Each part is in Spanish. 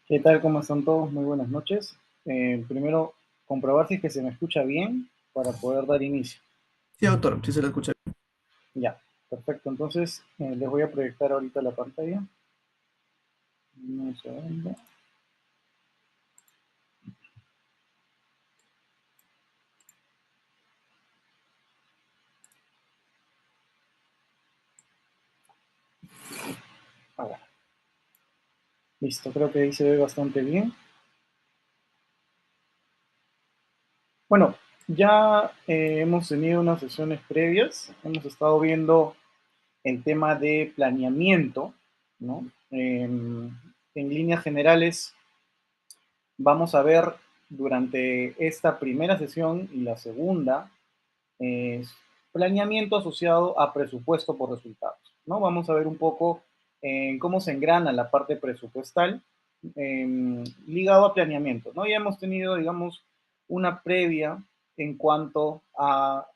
¿Qué tal? ¿Cómo están todos? Muy buenas noches. Primero, comprobar si es que se me escucha bien para poder dar inicio. Sí, doctor, sí se lo escucha. Ya, perfecto. Entonces, les voy a proyectar ahorita la pantalla. Un segundo. Ahora, listo, creo que ahí se ve bastante bien. Bueno, ya hemos tenido unas sesiones previas. Hemos estado viendo el tema de planeamiento, ¿no? En líneas generales, vamos a ver durante esta primera sesión y la segunda es planeamiento asociado a presupuesto por resultados, ¿no? Vamos a ver un poco en cómo se engrana la parte presupuestal ligado a planeamiento, ¿no? Ya hemos tenido, digamos, una previa en cuanto a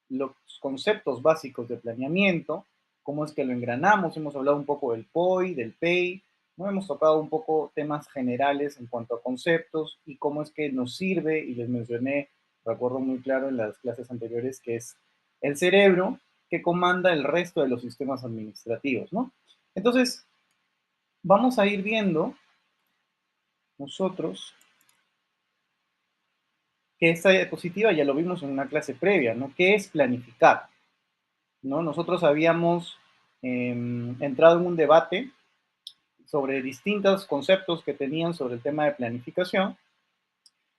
los conceptos básicos de planeamiento, cómo es que lo engranamos, hemos hablado un poco del POI, del PEI, ¿no? Hemos tocado un poco temas generales en cuanto a conceptos y cómo es que nos sirve, y les mencioné, recuerdo muy claro en las clases anteriores, que es el cerebro que comanda el resto de los sistemas administrativos, ¿no? Entonces, vamos a ir viendo nosotros que esta diapositiva ya lo vimos en una clase previa, ¿no? ¿Qué es planificar? ¿No? Nosotros habíamos entrado en un debate sobre distintos conceptos que tenían sobre el tema de planificación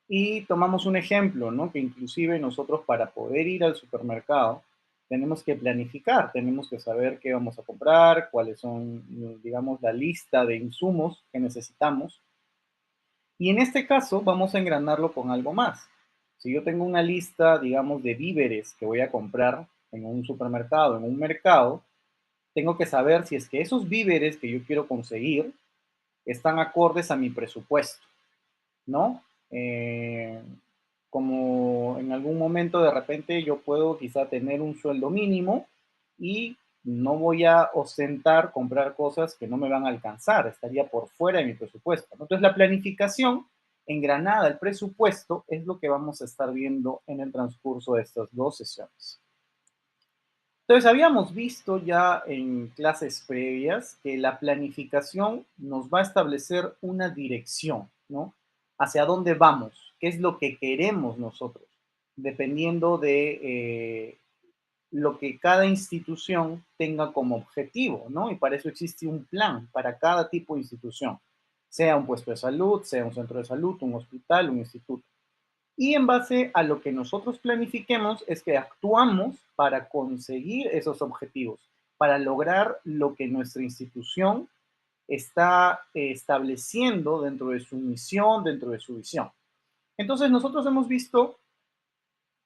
y tomamos un ejemplo, ¿no? Que inclusive nosotros para poder ir al supermercado tenemos que planificar, tenemos que saber qué vamos a comprar, cuáles son, digamos, la lista de insumos que necesitamos. Y en este caso vamos a engranarlo con algo más. Si yo tengo una lista, digamos, de víveres que voy a comprar en un supermercado, en un mercado, tengo que saber si es que esos víveres que yo quiero conseguir están acordes a mi presupuesto, ¿no? Como en algún momento de repente yo puedo quizá tener un sueldo mínimo y no voy a ostentar comprar cosas que no me van a alcanzar, estaría por fuera de mi presupuesto, ¿no? Entonces la planificación engranada, el presupuesto, es lo que vamos a estar viendo en el transcurso de estas dos sesiones. Entonces, habíamos visto ya en clases previas que la planificación nos va a establecer una dirección, ¿no? Hacia dónde vamos, qué es lo que queremos nosotros, dependiendo de lo que cada institución tenga como objetivo, ¿no? Y para eso existe un plan para cada tipo de institución, sea un puesto de salud, sea un centro de salud, un hospital, un instituto. Y en base a lo que nosotros planifiquemos es que actuamos para conseguir esos objetivos, para lograr lo que nuestra institución está estableciendo dentro de su misión, dentro de su visión. Entonces nosotros hemos visto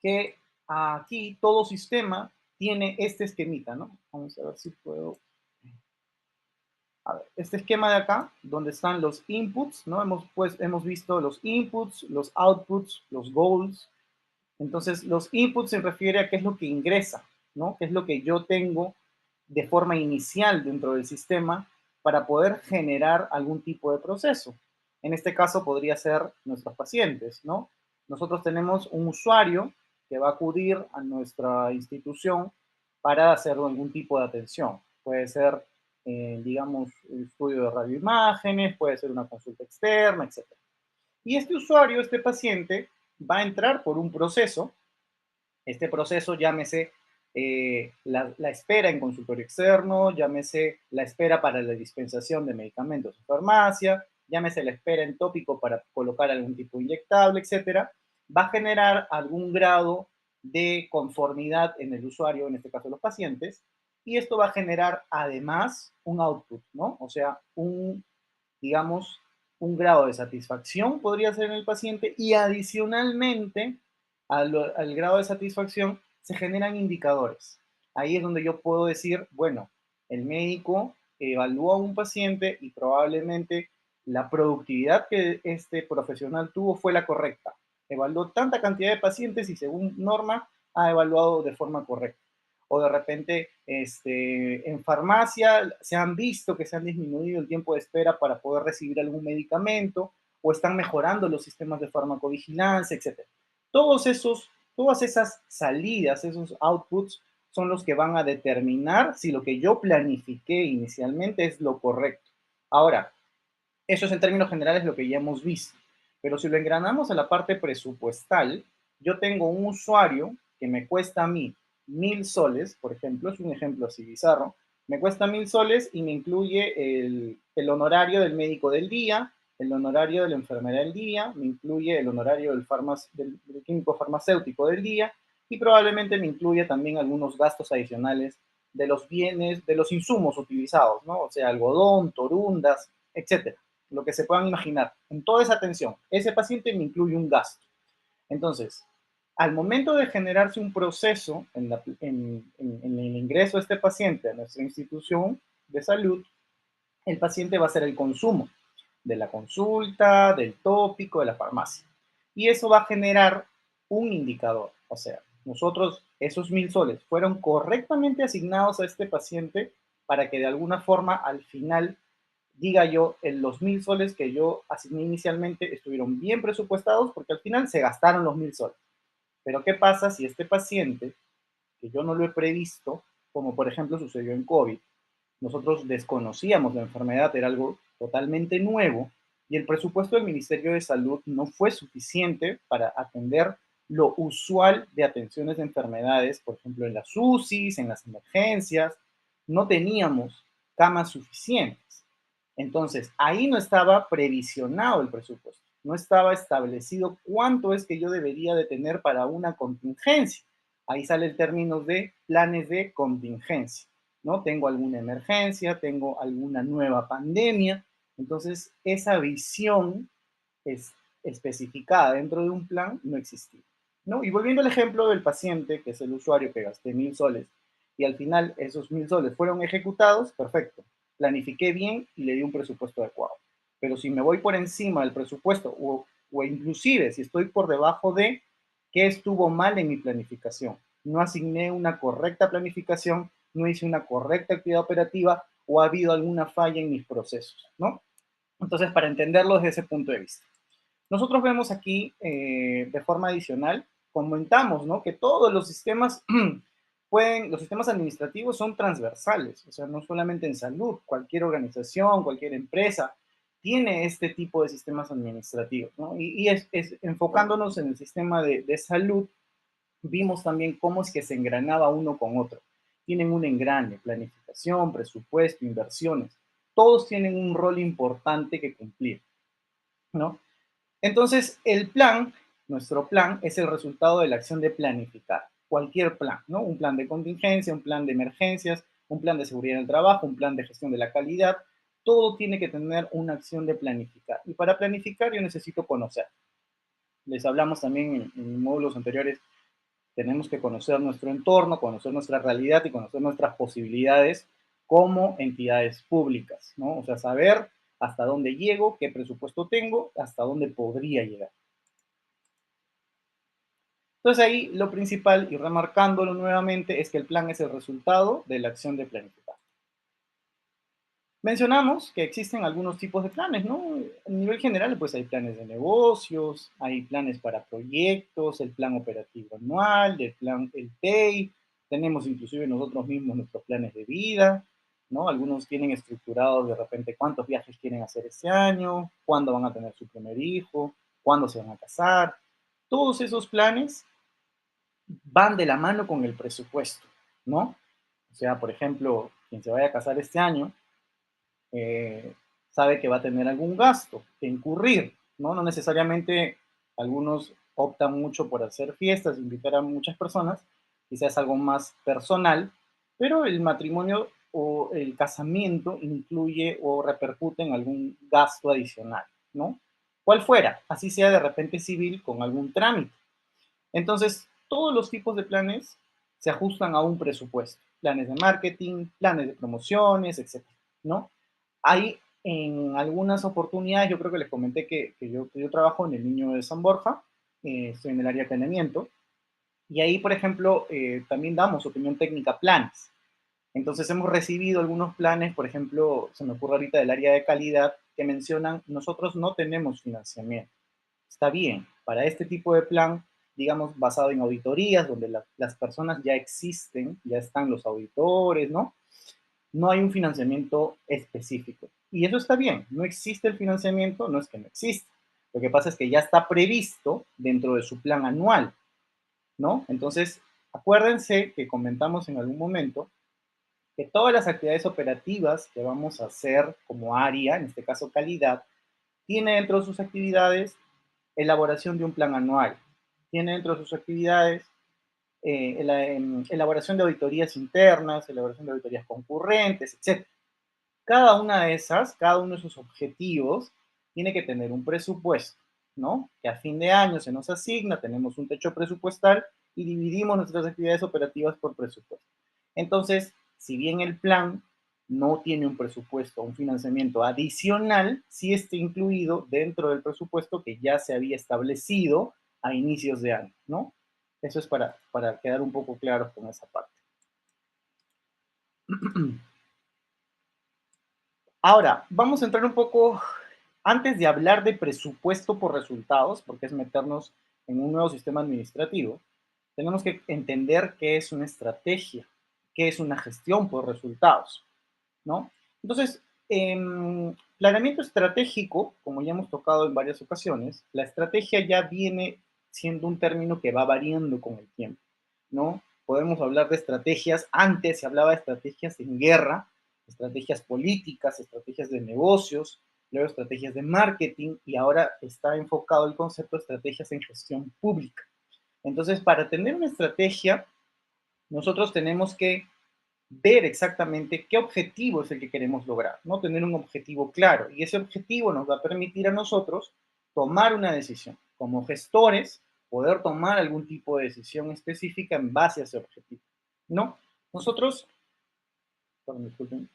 que aquí todo sistema tiene este esquemita, ¿no? Vamos a ver si puedo. A ver, este esquema de acá, donde están los inputs, ¿no? Hemos visto los inputs, los outputs, los goals. Entonces, los inputs se refiere a qué es lo que ingresa, ¿no? Qué es lo que yo tengo de forma inicial dentro del sistema para poder generar algún tipo de proceso. En este caso podría ser nuestros pacientes, ¿no? Nosotros tenemos un usuario que va a acudir a nuestra institución para hacer algún tipo de atención. Puede ser, digamos, un estudio de radioimágenes, puede ser una consulta externa, etc. Y este usuario, este paciente, va a entrar por un proceso. Este proceso, llámese la espera en consultorio externo, llámese la espera para la dispensación de medicamentos en farmacia, llámese la espera en tópico para colocar algún tipo de inyectable, etcétera, va a generar algún grado de conformidad en el usuario, en este caso los pacientes, y esto va a generar además un output, ¿no? O sea, digamos, un grado de satisfacción podría ser en el paciente y adicionalmente al grado de satisfacción se generan indicadores. Ahí es donde yo puedo decir, bueno, el médico evaluó a un paciente y probablemente la productividad que este profesional tuvo fue la correcta. Evaluó tanta cantidad de pacientes y según norma ha evaluado de forma correcta. o de repente en farmacia se han visto que se han disminuido el tiempo de espera para poder recibir algún medicamento, o están mejorando los sistemas de farmacovigilancia, etcétera. Todas esas salidas, esos outputs, son los que van a determinar si lo que yo planifiqué inicialmente es lo correcto. Ahora, eso es en términos generales lo que ya hemos visto. Pero si lo engranamos a la parte presupuestal, yo tengo un usuario que me cuesta a mí 1.000 soles, por ejemplo, es un ejemplo así bizarro, me cuesta 1.000 soles y me incluye el honorario del médico del día, el honorario de la enfermera del día, me incluye el honorario del químico farmacéutico del día y probablemente me incluye también algunos gastos adicionales de los bienes, de los insumos utilizados, ¿no? O sea, algodón, torundas, etcétera, lo que se puedan imaginar. En toda esa atención, ese paciente me incluye un gasto. Entonces, al momento de generarse un proceso en el ingreso de este paciente a nuestra institución de salud, el paciente va a hacer el consumo de la consulta, del tópico, de la farmacia. Y eso va a generar un indicador. O sea, nosotros, esos 1.000 soles fueron correctamente asignados a este paciente para que de alguna forma al final diga yo, en los 1.000 soles que yo asigné inicialmente estuvieron bien presupuestados porque al final se gastaron los 1.000 soles. Pero ¿qué pasa si este paciente, que yo no lo he previsto, como por ejemplo sucedió en COVID, nosotros desconocíamos la enfermedad, era algo totalmente nuevo y el presupuesto del Ministerio de Salud no fue suficiente para atender lo usual de atenciones de enfermedades, por ejemplo, en las UCIs, en las emergencias, no teníamos camas suficientes. Entonces, ahí no estaba previsionado el presupuesto, no estaba establecido cuánto es que yo debería de tener para una contingencia. Ahí sale el término de planes de contingencia, ¿no? Tengo alguna emergencia, tengo alguna nueva pandemia, entonces esa visión es especificada dentro de un plan no existía, ¿no? Y volviendo al ejemplo del paciente, que es el usuario que gasté 1.000 soles, y al final esos 1.000 soles fueron ejecutados, perfecto, planifiqué bien y le di un presupuesto adecuado. Pero si me voy por encima del presupuesto o inclusive si estoy por debajo de, ¿qué estuvo mal en mi planificación? No asigné una correcta planificación, no hice una correcta actividad operativa o ha habido alguna falla en mis procesos, ¿no? Entonces, para entenderlo desde ese punto de vista. Nosotros vemos aquí, de forma adicional, comentamos, ¿no? Que todos los sistemas los sistemas administrativos son transversales, o sea, no solamente en salud, cualquier organización, cualquier empresa tiene este tipo de sistemas administrativos, ¿no? Enfocándonos en el sistema de salud, vimos también cómo es que se engranaba uno con otro. Tienen un engrane, planificación, presupuesto, inversiones. Todos tienen un rol importante que cumplir, ¿no? Entonces, nuestro plan, es el resultado de la acción de planificar. Cualquier plan, ¿no? Un plan de contingencia, un plan de emergencias, un plan de seguridad en el trabajo, un plan de gestión de la calidad. Todo tiene que tener una acción de planificar. Y para planificar yo necesito conocer. Les hablamos también en módulos anteriores, tenemos que conocer nuestro entorno, conocer nuestra realidad y conocer nuestras posibilidades como entidades públicas, ¿no? O sea, saber hasta dónde llego, qué presupuesto tengo, hasta dónde podría llegar. Entonces ahí lo principal, y remarcándolo nuevamente, es que el plan es el resultado de la acción de planificar. Mencionamos que existen algunos tipos de planes, ¿no? A nivel general, pues hay planes de negocios, hay planes para proyectos, el plan operativo anual, el PEI, tenemos inclusive nosotros mismos nuestros planes de vida, ¿no? Algunos tienen estructurados de repente cuántos viajes quieren hacer este año, cuándo van a tener su primer hijo, cuándo se van a casar. Todos esos planes van de la mano con el presupuesto, ¿no? O sea, por ejemplo, quien se vaya a casar este año, eh, sabe que va a tener algún gasto que incurrir, ¿no? No necesariamente algunos optan mucho por hacer fiestas, invitar a muchas personas, quizás algo más personal, pero el matrimonio o el casamiento incluye o repercute en algún gasto adicional, ¿no? Cual fuera, así sea de repente civil con algún trámite. Entonces, todos los tipos de planes se ajustan a un presupuesto. Planes de marketing, planes de promociones, etcétera, ¿no? Hay en algunas oportunidades, yo creo que les comenté que yo trabajo en el Niño de San Borja, estoy en el área de planeamiento, Y ahí, por ejemplo, también damos opinión técnica planes. Entonces hemos recibido algunos planes, por ejemplo, se me ocurre ahorita del área de calidad, que mencionan, nosotros no tenemos financiamiento. Está bien, para este tipo de plan, digamos, basado en auditorías, donde las personas ya existen, ya están los auditores, ¿no? No hay un financiamiento específico. Y eso está bien, no existe el financiamiento, no es que no existe. Lo que pasa es que ya está previsto dentro de su plan anual, ¿no? Entonces, acuérdense que comentamos en algún momento que todas las actividades operativas que vamos a hacer como área, en este caso calidad, tiene dentro de sus actividades elaboración de un plan anual, tiene dentro de sus actividades elaboración de auditorías internas, elaboración de auditorías concurrentes, etc. Cada una de esas, cada uno de esos objetivos tiene que tener un presupuesto, ¿no? Que a fin de año se nos asigna, tenemos un techo presupuestal y dividimos nuestras actividades operativas por presupuesto. Entonces, si bien el plan no tiene un presupuesto, un financiamiento adicional, sí está incluido dentro del presupuesto que ya se había establecido a inicios de año, ¿no? Eso es para quedar un poco claros con esa parte. Ahora, vamos a entrar un poco, antes de hablar de presupuesto por resultados, porque es meternos en un nuevo sistema administrativo, tenemos que entender qué es una estrategia, qué es una gestión por resultados, ¿no? Entonces, planeamiento estratégico, como ya hemos tocado en varias ocasiones, la estrategia ya viene siendo un término que va variando con el tiempo, ¿no? Podemos hablar de estrategias, antes se hablaba de estrategias en guerra, estrategias políticas, estrategias de negocios, luego estrategias de marketing y ahora está enfocado el concepto de estrategias en gestión pública. Entonces, para tener una estrategia, nosotros tenemos que ver exactamente qué objetivo es el que queremos lograr, ¿no? Tener un objetivo claro. Y ese objetivo nos va a permitir a nosotros tomar una decisión. Como gestores, poder tomar algún tipo de decisión específica en base a ese objetivo, ¿no? Nosotros, perdón, disculpen,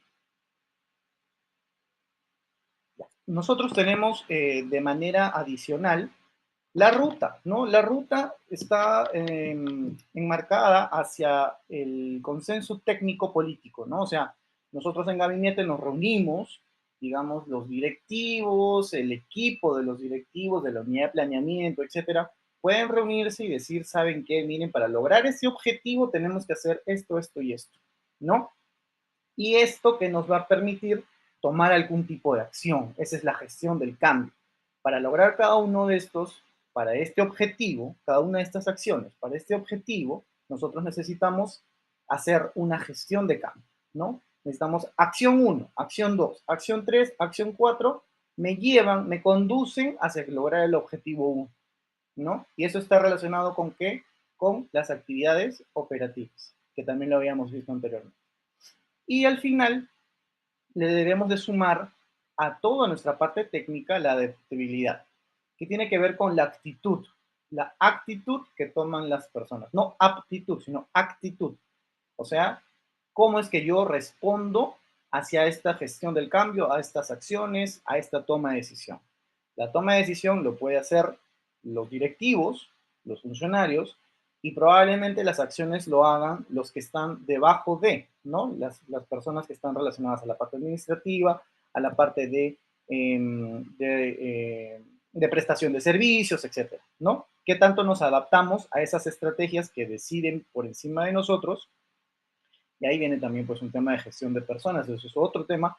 nosotros tenemos de manera adicional la ruta, ¿no? La ruta está enmarcada hacia el consenso técnico-político, ¿no? O sea, nosotros en gabinete nos reunimos, digamos, los directivos, el equipo de los directivos de la unidad de planeamiento, etcétera, pueden reunirse y decir, ¿saben qué? Miren, para lograr ese objetivo tenemos que hacer esto, esto y esto, ¿no? Y esto que nos va a permitir tomar algún tipo de acción. Esa es la gestión del cambio. Para lograr cada uno de estos, para este objetivo, cada una de estas acciones, para este objetivo, nosotros necesitamos hacer una gestión de cambio, ¿no? Necesitamos acción 1, acción 2, acción 3, acción 4, me llevan, me conducen hacia lograr el objetivo 1, ¿no? Y eso está relacionado con qué? Con las actividades operativas, que también lo habíamos visto anteriormente. Y al final le debemos de sumar a toda nuestra parte técnica la adaptabilidad, que tiene que ver con la actitud que toman las personas, no aptitud, sino actitud. O sea, cómo es que yo respondo hacia esta gestión del cambio, a estas acciones, a esta toma de decisión. La toma de decisión lo puede hacer los directivos, los funcionarios, y probablemente las acciones lo hagan los que están debajo de, ¿no? Las personas que están relacionadas a la parte administrativa, a la parte de prestación de servicios, etcétera, ¿no? ¿Qué tanto nos adaptamos a esas estrategias que deciden por encima de nosotros? Y ahí viene también pues un tema de gestión de personas, eso es otro tema,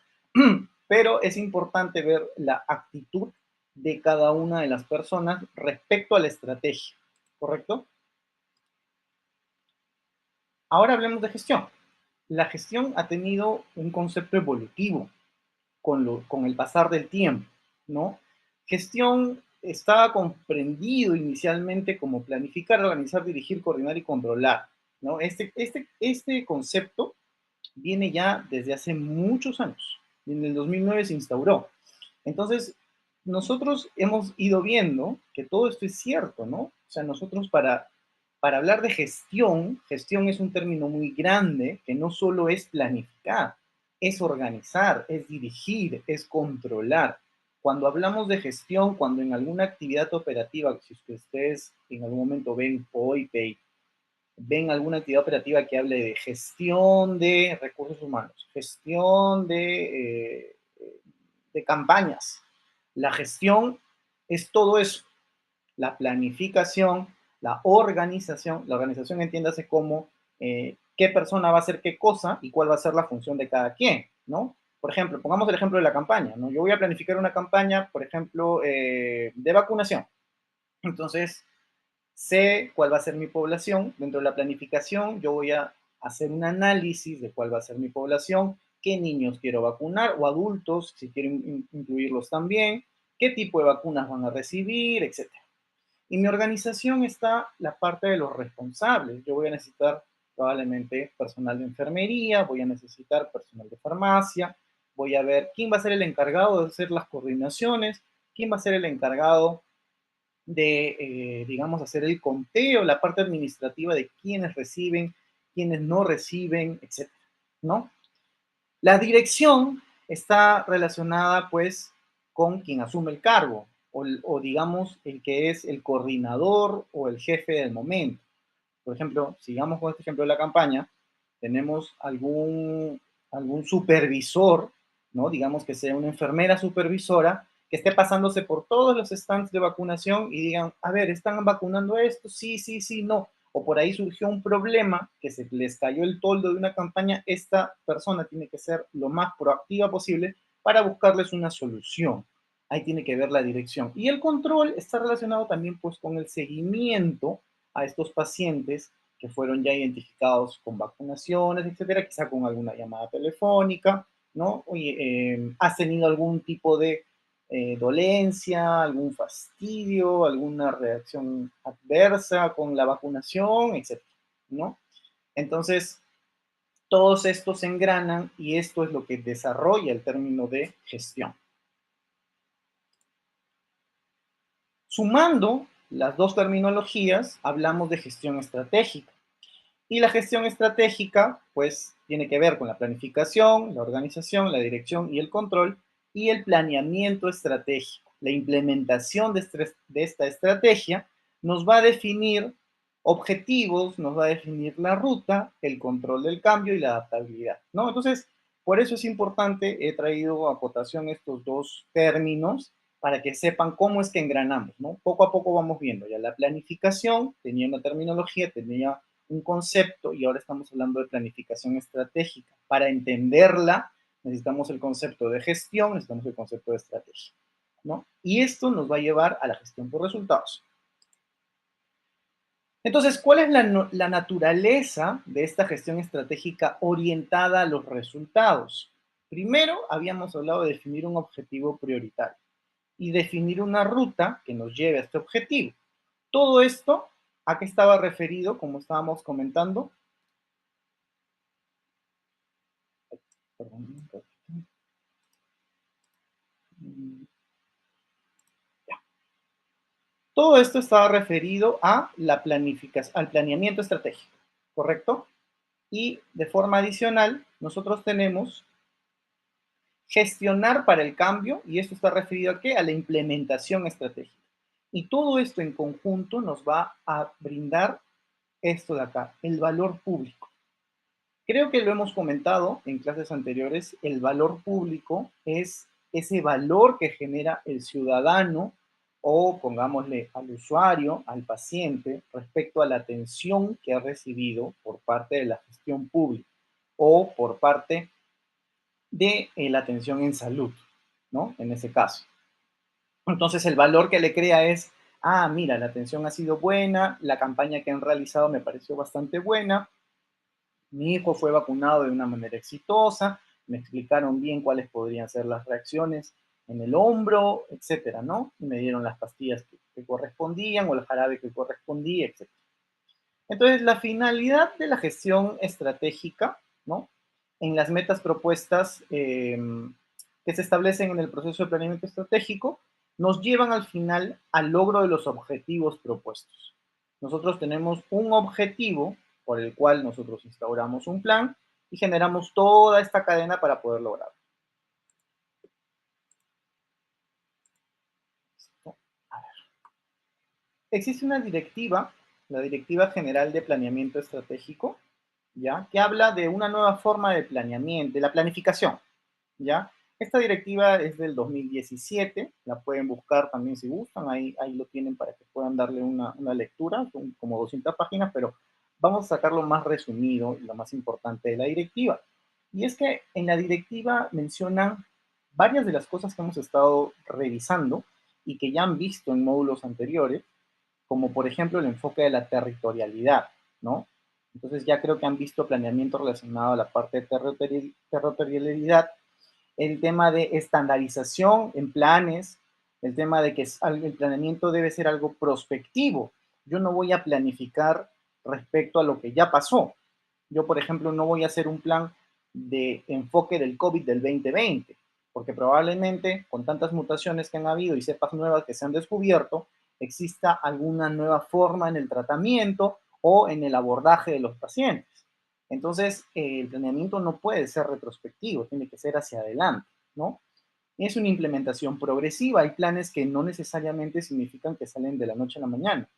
pero es importante ver la actitud de cada una de las personas respecto a la estrategia, ¿correcto? Ahora hablemos de gestión. La gestión ha tenido un concepto evolutivo con el pasar del tiempo, ¿no? Gestión estaba comprendido inicialmente como planificar, organizar, dirigir, coordinar y controlar, ¿no? Este concepto viene ya desde hace muchos años. En el 2009 se instauró. Entonces, nosotros hemos ido viendo que todo esto es cierto, ¿no? O sea, nosotros para hablar de gestión, gestión es un término muy grande que no solo es planificar, es organizar, es dirigir, es controlar. Cuando hablamos de gestión, cuando en alguna actividad operativa, si ustedes en algún momento ven POIPEI, ven alguna actividad operativa que hable de gestión de recursos humanos, gestión de campañas. La gestión es todo eso, la planificación, la organización entiéndase como qué persona va a hacer qué cosa y cuál va a ser la función de cada quien, ¿no? Por ejemplo, pongamos el ejemplo de la campaña, ¿no? Yo voy a planificar una campaña, por ejemplo, de vacunación. Entonces, sé cuál va a ser mi población. Dentro de la planificación, yo voy a hacer un análisis de cuál va a ser mi población, qué niños quiero vacunar o adultos, si quiero incluirlos también, qué tipo de vacunas van a recibir, etcétera. Y mi organización está la parte de los responsables. Yo voy a necesitar probablemente personal de enfermería, voy a necesitar personal de farmacia, voy a ver quién va a ser el encargado de hacer las coordinaciones, quién va a ser el encargado de, digamos, hacer el conteo, la parte administrativa de quiénes reciben, quiénes no reciben, etcétera, ¿no? La dirección está relacionada, pues, con quien asume el cargo o, digamos, el que es el coordinador o el jefe del momento. Por ejemplo, sigamos con este ejemplo de la campaña, tenemos algún supervisor, ¿no? Digamos que sea una enfermera supervisora que esté pasándose por todos los stands de vacunación y digan, a ver, ¿están vacunando esto? Sí, sí, sí, no. O por ahí surgió un problema que se les cayó el toldo de una campaña, esta persona tiene que ser lo más proactiva posible para buscarles una solución. Ahí tiene que ver la dirección. Y el control está relacionado también pues con el seguimiento a estos pacientes que fueron ya identificados con vacunaciones, etcétera, quizá con alguna llamada telefónica, ¿no? Oye, ¿has tenido algún tipo de dolencia, algún fastidio, alguna reacción adversa con la vacunación, etcétera, ¿no? Entonces, todos estos se engranan y esto es lo que desarrolla el término de gestión. Sumando las dos terminologías, hablamos de gestión estratégica. Y la gestión estratégica, pues, tiene que ver con la planificación, la organización, la dirección y el control, y el planeamiento estratégico. La implementación de esta estrategia nos va a definir objetivos, nos va a definir la ruta, el control del cambio y la adaptabilidad, ¿no? Entonces, por eso es importante, he traído a cotación estos dos términos para que sepan cómo es que engranamos, ¿no? Poco a poco vamos viendo, ya la planificación tenía una terminología, tenía un concepto y ahora estamos hablando de planificación estratégica. Para entenderla necesitamos el concepto de gestión, necesitamos el concepto de estrategia, ¿no? Y esto nos va a llevar a la gestión por resultados. Entonces, ¿cuál es la naturaleza de esta gestión estratégica orientada a los resultados? Primero, habíamos hablado de definir un objetivo prioritario y definir una ruta que nos lleve a este objetivo. Todo esto, ¿a qué estaba referido, como estábamos comentando? Perdón. Todo esto estaba referido a la planificación, al planeamiento estratégico, ¿correcto? Y de forma adicional, nosotros tenemos gestionar para el cambio, y esto está referido a qué? A la implementación estratégica. Y todo esto en conjunto nos va a brindar esto de acá, el valor público. Creo que lo hemos comentado en clases anteriores, el valor público es ese valor que genera el ciudadano o pongámosle al usuario, al paciente, respecto a la atención que ha recibido por parte de la gestión pública o por parte de la atención en salud, ¿no? En ese caso. Entonces el valor que le crea es, ah, mira, la atención ha sido buena, la campaña que han realizado me pareció bastante buena, mi hijo fue vacunado de una manera exitosa, me explicaron bien cuáles podrían ser las reacciones en el hombro, etcétera, ¿no? Y me dieron las pastillas que correspondían o el jarabe que correspondía, etcétera. Entonces, la finalidad de la gestión estratégica, ¿no? En las metas propuestas que se establecen en el proceso de planeamiento estratégico, nos llevan al final al logro de los objetivos propuestos. Nosotros tenemos un objetivo por el cual nosotros instauramos un plan y generamos toda esta cadena para poder lograrlo. Existe una directiva la Directiva General de Planeamiento Estratégico, ¿ya? Que habla de una nueva forma de planeamiento, de la planificación, ¿ya? Esta directiva es del 2017, la pueden buscar también si gustan, ahí lo tienen para que puedan darle una lectura, son como 200 páginas, pero vamos a sacar lo más resumido y lo más importante de la directiva. Y es que en la directiva mencionan varias de las cosas que hemos estado revisando y que ya han visto en módulos anteriores, como por ejemplo el enfoque de la territorialidad, ¿no? Entonces ya creo que han visto planeamiento relacionado a la parte de territorialidad, el tema de estandarización en planes, el tema de que el planeamiento debe ser algo prospectivo. Yo no voy a planificar respecto a lo que ya pasó. Yo, por ejemplo, no voy a hacer un plan de enfoque del COVID del 2020, porque probablemente con tantas mutaciones que han habido y cepas nuevas que se han descubierto, exista alguna nueva forma en el tratamiento o en el abordaje de los pacientes. Entonces, el planeamiento no puede ser retrospectivo, tiene que ser hacia adelante, ¿no? Es una implementación progresiva. Hay planes que no necesariamente significan que salen de la noche a la mañana.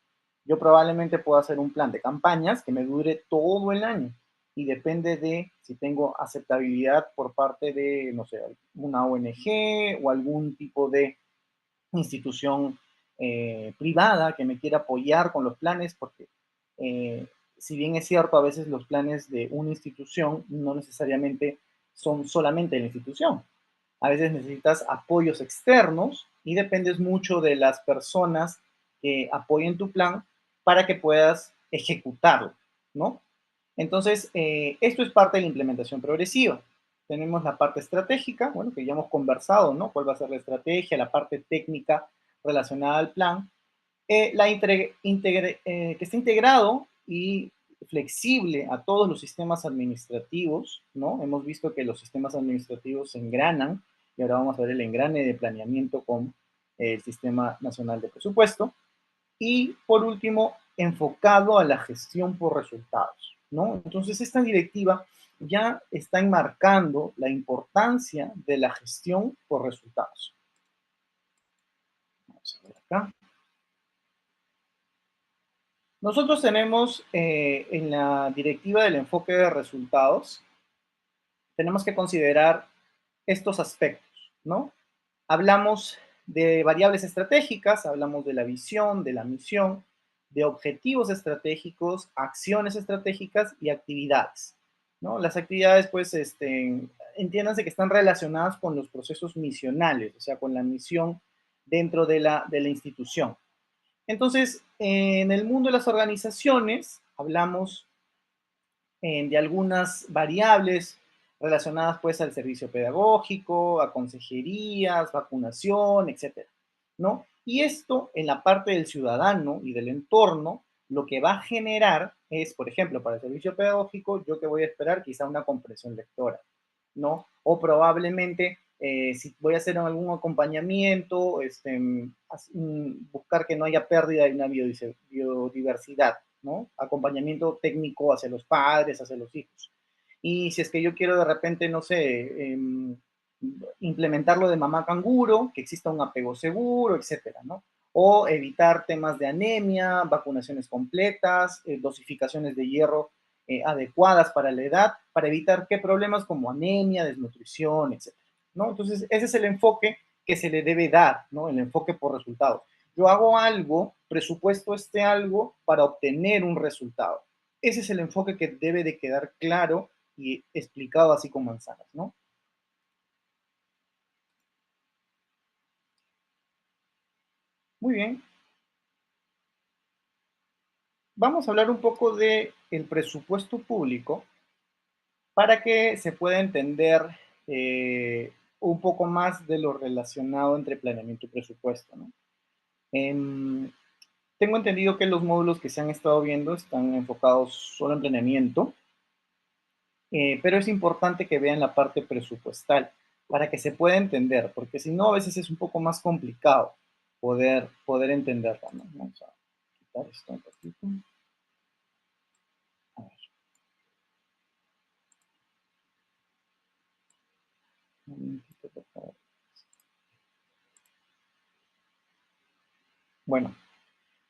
Yo probablemente pueda hacer un plan de campañas que me dure todo el año y depende de si tengo aceptabilidad por parte de, no sé, una ONG o algún tipo de institución privada que me quiera apoyar con los planes, porque si bien es cierto, a veces los planes de una institución no necesariamente son solamente de la institución. A veces necesitas apoyos externos y dependes mucho de las personas que apoyen tu plan para que puedas ejecutarlo, ¿no? Entonces, esto es parte de la implementación progresiva. Tenemos la parte estratégica, bueno, que ya hemos conversado, ¿no? ¿Cuál va a ser la estrategia, la parte técnica relacionada al plan? Que está integrado y flexible a todos los sistemas administrativos, ¿no? Hemos visto que los sistemas administrativos se engranan y ahora vamos a ver el engrane de planeamiento con el Sistema Nacional de Presupuesto. Y por último, enfocado a la gestión por resultados, ¿no? Entonces, esta directiva ya está enmarcando la importancia de la gestión por resultados. Vamos a ver acá. Nosotros tenemos en la directiva del enfoque de resultados, tenemos que considerar estos aspectos, ¿no? Hablamos de variables estratégicas, hablamos de la visión, de la misión, de objetivos estratégicos, acciones estratégicas y actividades, ¿no? Las actividades, pues, entiéndanse que están relacionadas con los procesos misionales, o sea, con la misión dentro de la institución. Entonces, en el mundo de las organizaciones, hablamos de algunas variables relacionadas pues al servicio pedagógico, a consejerías, vacunación, etcétera, ¿no? Y esto en la parte del ciudadano y del entorno, lo que va a generar es, por ejemplo, para el servicio pedagógico, yo que voy a esperar quizá una comprensión lectora, ¿no? O probablemente si voy a hacer algún acompañamiento, buscar que no haya pérdida de una biodiversidad, ¿no? Acompañamiento técnico hacia los padres, hacia los hijos. Y si es que yo quiero de repente, no sé, implementarlo de mamá canguro, que exista un apego seguro, etcétera, ¿no? O evitar temas de anemia, vacunaciones completas, dosificaciones de hierro adecuadas para la edad, para evitar qué problemas como anemia, desnutrición, etcétera, ¿no? Entonces, ese es el enfoque que se le debe dar, ¿no? El enfoque por resultados. Yo hago algo, presupuesto este algo para obtener un resultado. Ese es el enfoque que debe de quedar claro y explicado así con manzanas, ¿no? Muy bien. Vamos a hablar un poco de el presupuesto público para que se pueda entender un poco más de lo relacionado entre planeamiento y presupuesto, ¿no? Em, Tengo entendido que los módulos que se han estado viendo están enfocados solo en planeamiento, pero es importante que vean la parte presupuestal para que se pueda entender, porque si no, a veces es un poco más complicado poder entenderla, ¿no? Vamos a quitar esto un poquito. A ver, un momentito, por favor. Bueno,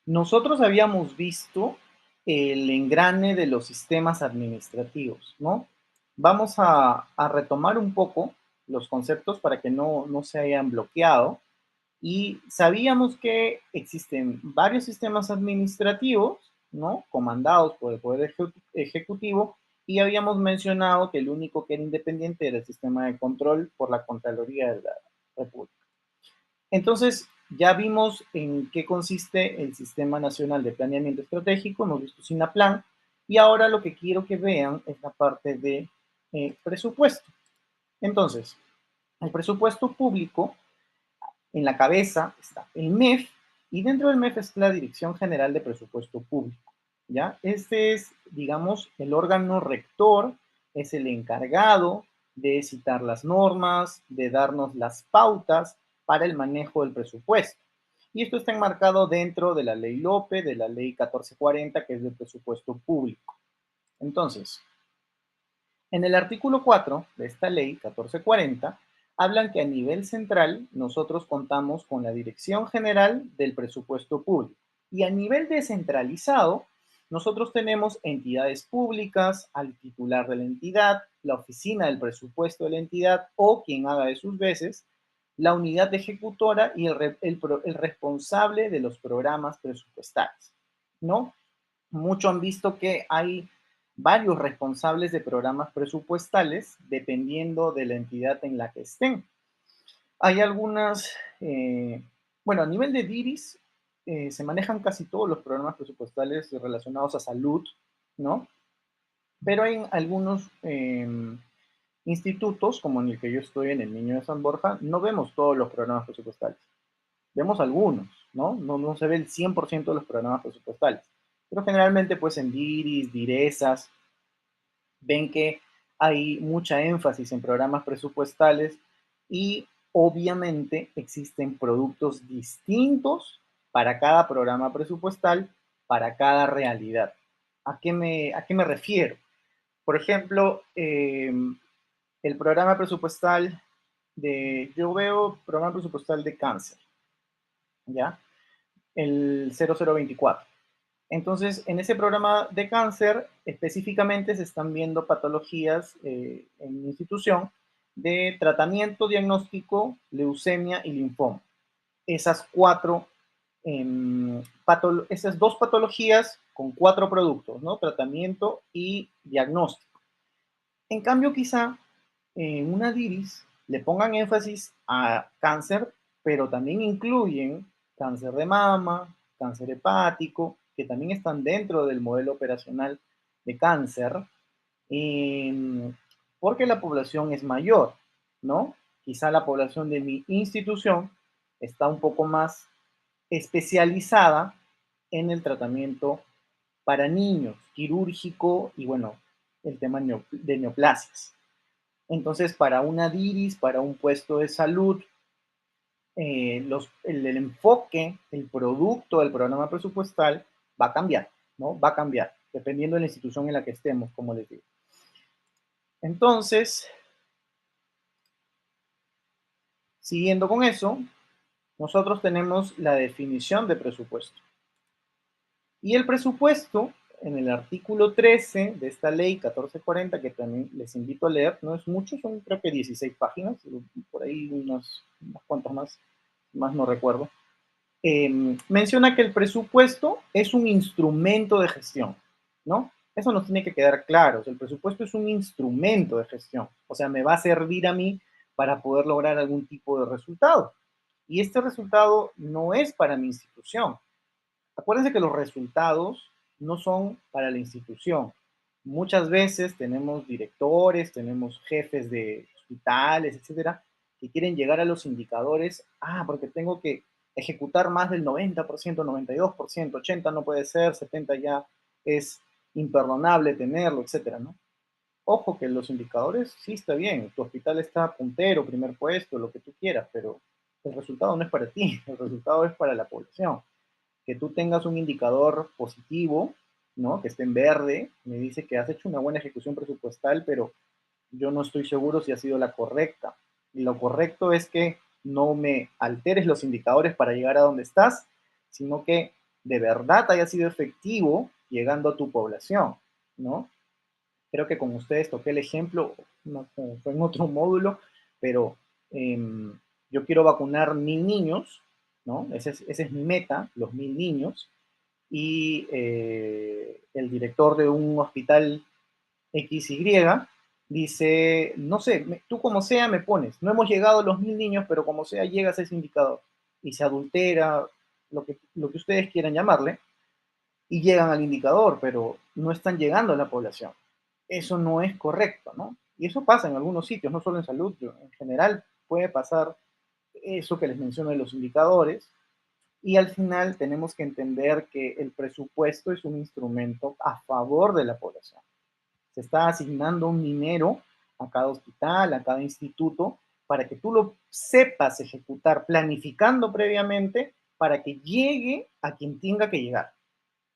nosotros habíamos visto el engrane de los sistemas administrativos, ¿no? Vamos a retomar un poco los conceptos para que no se hayan bloqueado. Y sabíamos que existen varios sistemas administrativos, ¿no? Comandados por el Poder Ejecutivo, y habíamos mencionado que el único que era independiente era el sistema de control por la Contraloría de la República. Entonces, ya vimos en qué consiste el Sistema Nacional de Planeamiento Estratégico, hemos visto SINAPLAN, y ahora lo que quiero que vean es la parte de presupuesto. Entonces, el presupuesto público, en la cabeza está el MEF, y dentro del MEF es la Dirección General de Presupuesto Público, ¿ya? Este es, digamos, el órgano rector, es el encargado de citar las normas, de darnos las pautas para el manejo del presupuesto. Y esto está enmarcado dentro de la ley Lope, de la ley 1440, que es del presupuesto público. Entonces, en el artículo 4 de esta ley 1440, hablan que a nivel central nosotros contamos con la Dirección General del Presupuesto Público, y a nivel descentralizado nosotros tenemos entidades públicas, al titular de la entidad, la oficina del presupuesto de la entidad o quien haga de sus veces, la unidad ejecutora y el responsable de los programas presupuestales, ¿no? Muchos han visto que hay varios responsables de programas presupuestales dependiendo de la entidad en la que estén. Hay algunas, bueno, a nivel de DIRIS se manejan casi todos los programas presupuestales relacionados a salud, ¿no? Pero hay algunos institutos, como en el que yo estoy, en el Niño de San Borja, no vemos todos los programas presupuestales. Vemos algunos, ¿no? No se ve el 100% de los programas presupuestales. Pero generalmente, pues en DIRIS, DIRESAS, ven que hay mucha énfasis en programas presupuestales y obviamente existen productos distintos para cada programa presupuestal, para cada realidad. ¿A qué me refiero? Por ejemplo, el programa presupuestal yo veo programa presupuestal de cáncer, ¿ya? El 0024. Entonces, en ese programa de cáncer, específicamente se están viendo patologías en mi institución de tratamiento, diagnóstico, leucemia y linfoma. Esas esas dos patologías con 4 productos, ¿no? Tratamiento y diagnóstico. En cambio, quizá en una DIRIS le pongan énfasis a cáncer, pero también incluyen cáncer de mama, cáncer hepático, que también están dentro del modelo operacional de cáncer, eh, porque la población es mayor, ¿no? Quizá la población de mi institución está un poco más especializada en el tratamiento para niños, quirúrgico y bueno, el tema de neoplasias. Entonces, para una DIRIS, para un puesto de salud, el enfoque, el producto del programa presupuestal va a cambiar, ¿no? Va a cambiar, dependiendo de la institución en la que estemos, como les digo. Entonces, siguiendo con eso, nosotros tenemos la definición de presupuesto. Y el presupuesto, en el artículo 13 de esta ley 1440, que también les invito a leer, no es mucho, son creo que 16 páginas, por ahí unas cuantas más no recuerdo, menciona que el presupuesto es un instrumento de gestión, ¿no? Eso nos tiene que quedar claro. O sea, el presupuesto es un instrumento de gestión. O sea, me va a servir a mí para poder lograr algún tipo de resultado. Y este resultado no es para mi institución. Acuérdense que los resultados no son para la institución. Muchas veces tenemos directores, tenemos jefes de hospitales, etcétera, que quieren llegar a los indicadores, porque tengo que ejecutar más del 90%, 92%, 80% no puede ser, 70% ya es imperdonable tenerlo, etcétera, ¿no? Ojo que los indicadores sí está bien, tu hospital está puntero, primer puesto, lo que tú quieras, pero el resultado no es para ti, el resultado es para la población. Que tú tengas un indicador positivo, ¿no? Que esté en verde, me dice que has hecho una buena ejecución presupuestal, pero yo no estoy seguro si ha sido la correcta. Y lo correcto es que no me alteres los indicadores para llegar a donde estás, sino que de verdad haya sido efectivo llegando a tu población, ¿no? Creo que con ustedes toqué el ejemplo, no, fue en otro módulo, pero yo quiero vacunar 1000 niños, ¿no? Ese es mi meta, los 1000 niños, y el director de un hospital XY dice, no sé, tú como sea me pones, no hemos llegado a los 1000 niños, pero como sea llegas a ese indicador, y se adultera, lo que ustedes quieran llamarle, y llegan al indicador, pero no están llegando a la población. Eso no es correcto, ¿no? Y eso pasa en algunos sitios, no solo en salud, en general puede pasar eso que les menciono de los indicadores, y al final tenemos que entender que el presupuesto es un instrumento a favor de la población. Se está asignando un dinero a cada hospital, a cada instituto, para que tú lo sepas ejecutar planificando previamente para que llegue a quien tenga que llegar,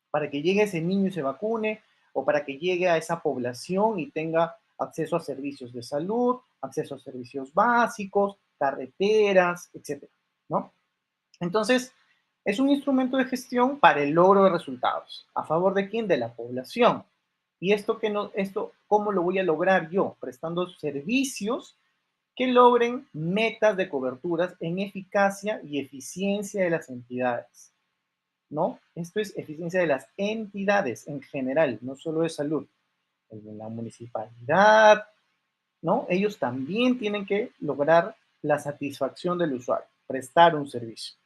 para que llegue ese niño y se vacune, o para que llegue a esa población y tenga acceso a servicios de salud, acceso a servicios básicos, carreteras, etcétera, ¿no? Entonces, es un instrumento de gestión para el logro de resultados. ¿A favor de quién? De la población. ¿Y cómo lo voy a lograr yo? Prestando servicios que logren metas de coberturas en eficacia y eficiencia de las entidades, ¿no? Esto es eficiencia de las entidades en general, no solo de salud. En la municipalidad, ¿no? Ellos también tienen que lograr la satisfacción del usuario, prestar un servicio.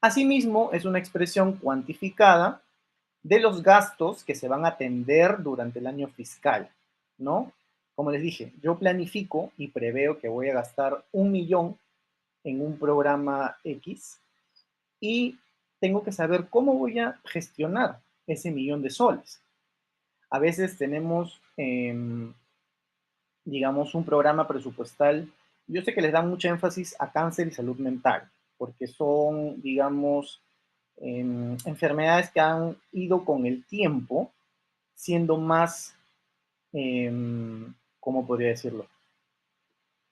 Asimismo, es una expresión cuantificada de los gastos que se van a atender durante el año fiscal, ¿no? Como les dije, yo planifico y preveo que voy a gastar 1 millón en un programa X y tengo que saber cómo voy a gestionar ese 1 millón de soles. A veces tenemos, digamos, un programa presupuestal. Yo sé que les dan mucho énfasis a cáncer y salud mental, porque son, digamos, enfermedades que han ido con el tiempo siendo más, ¿cómo podría decirlo?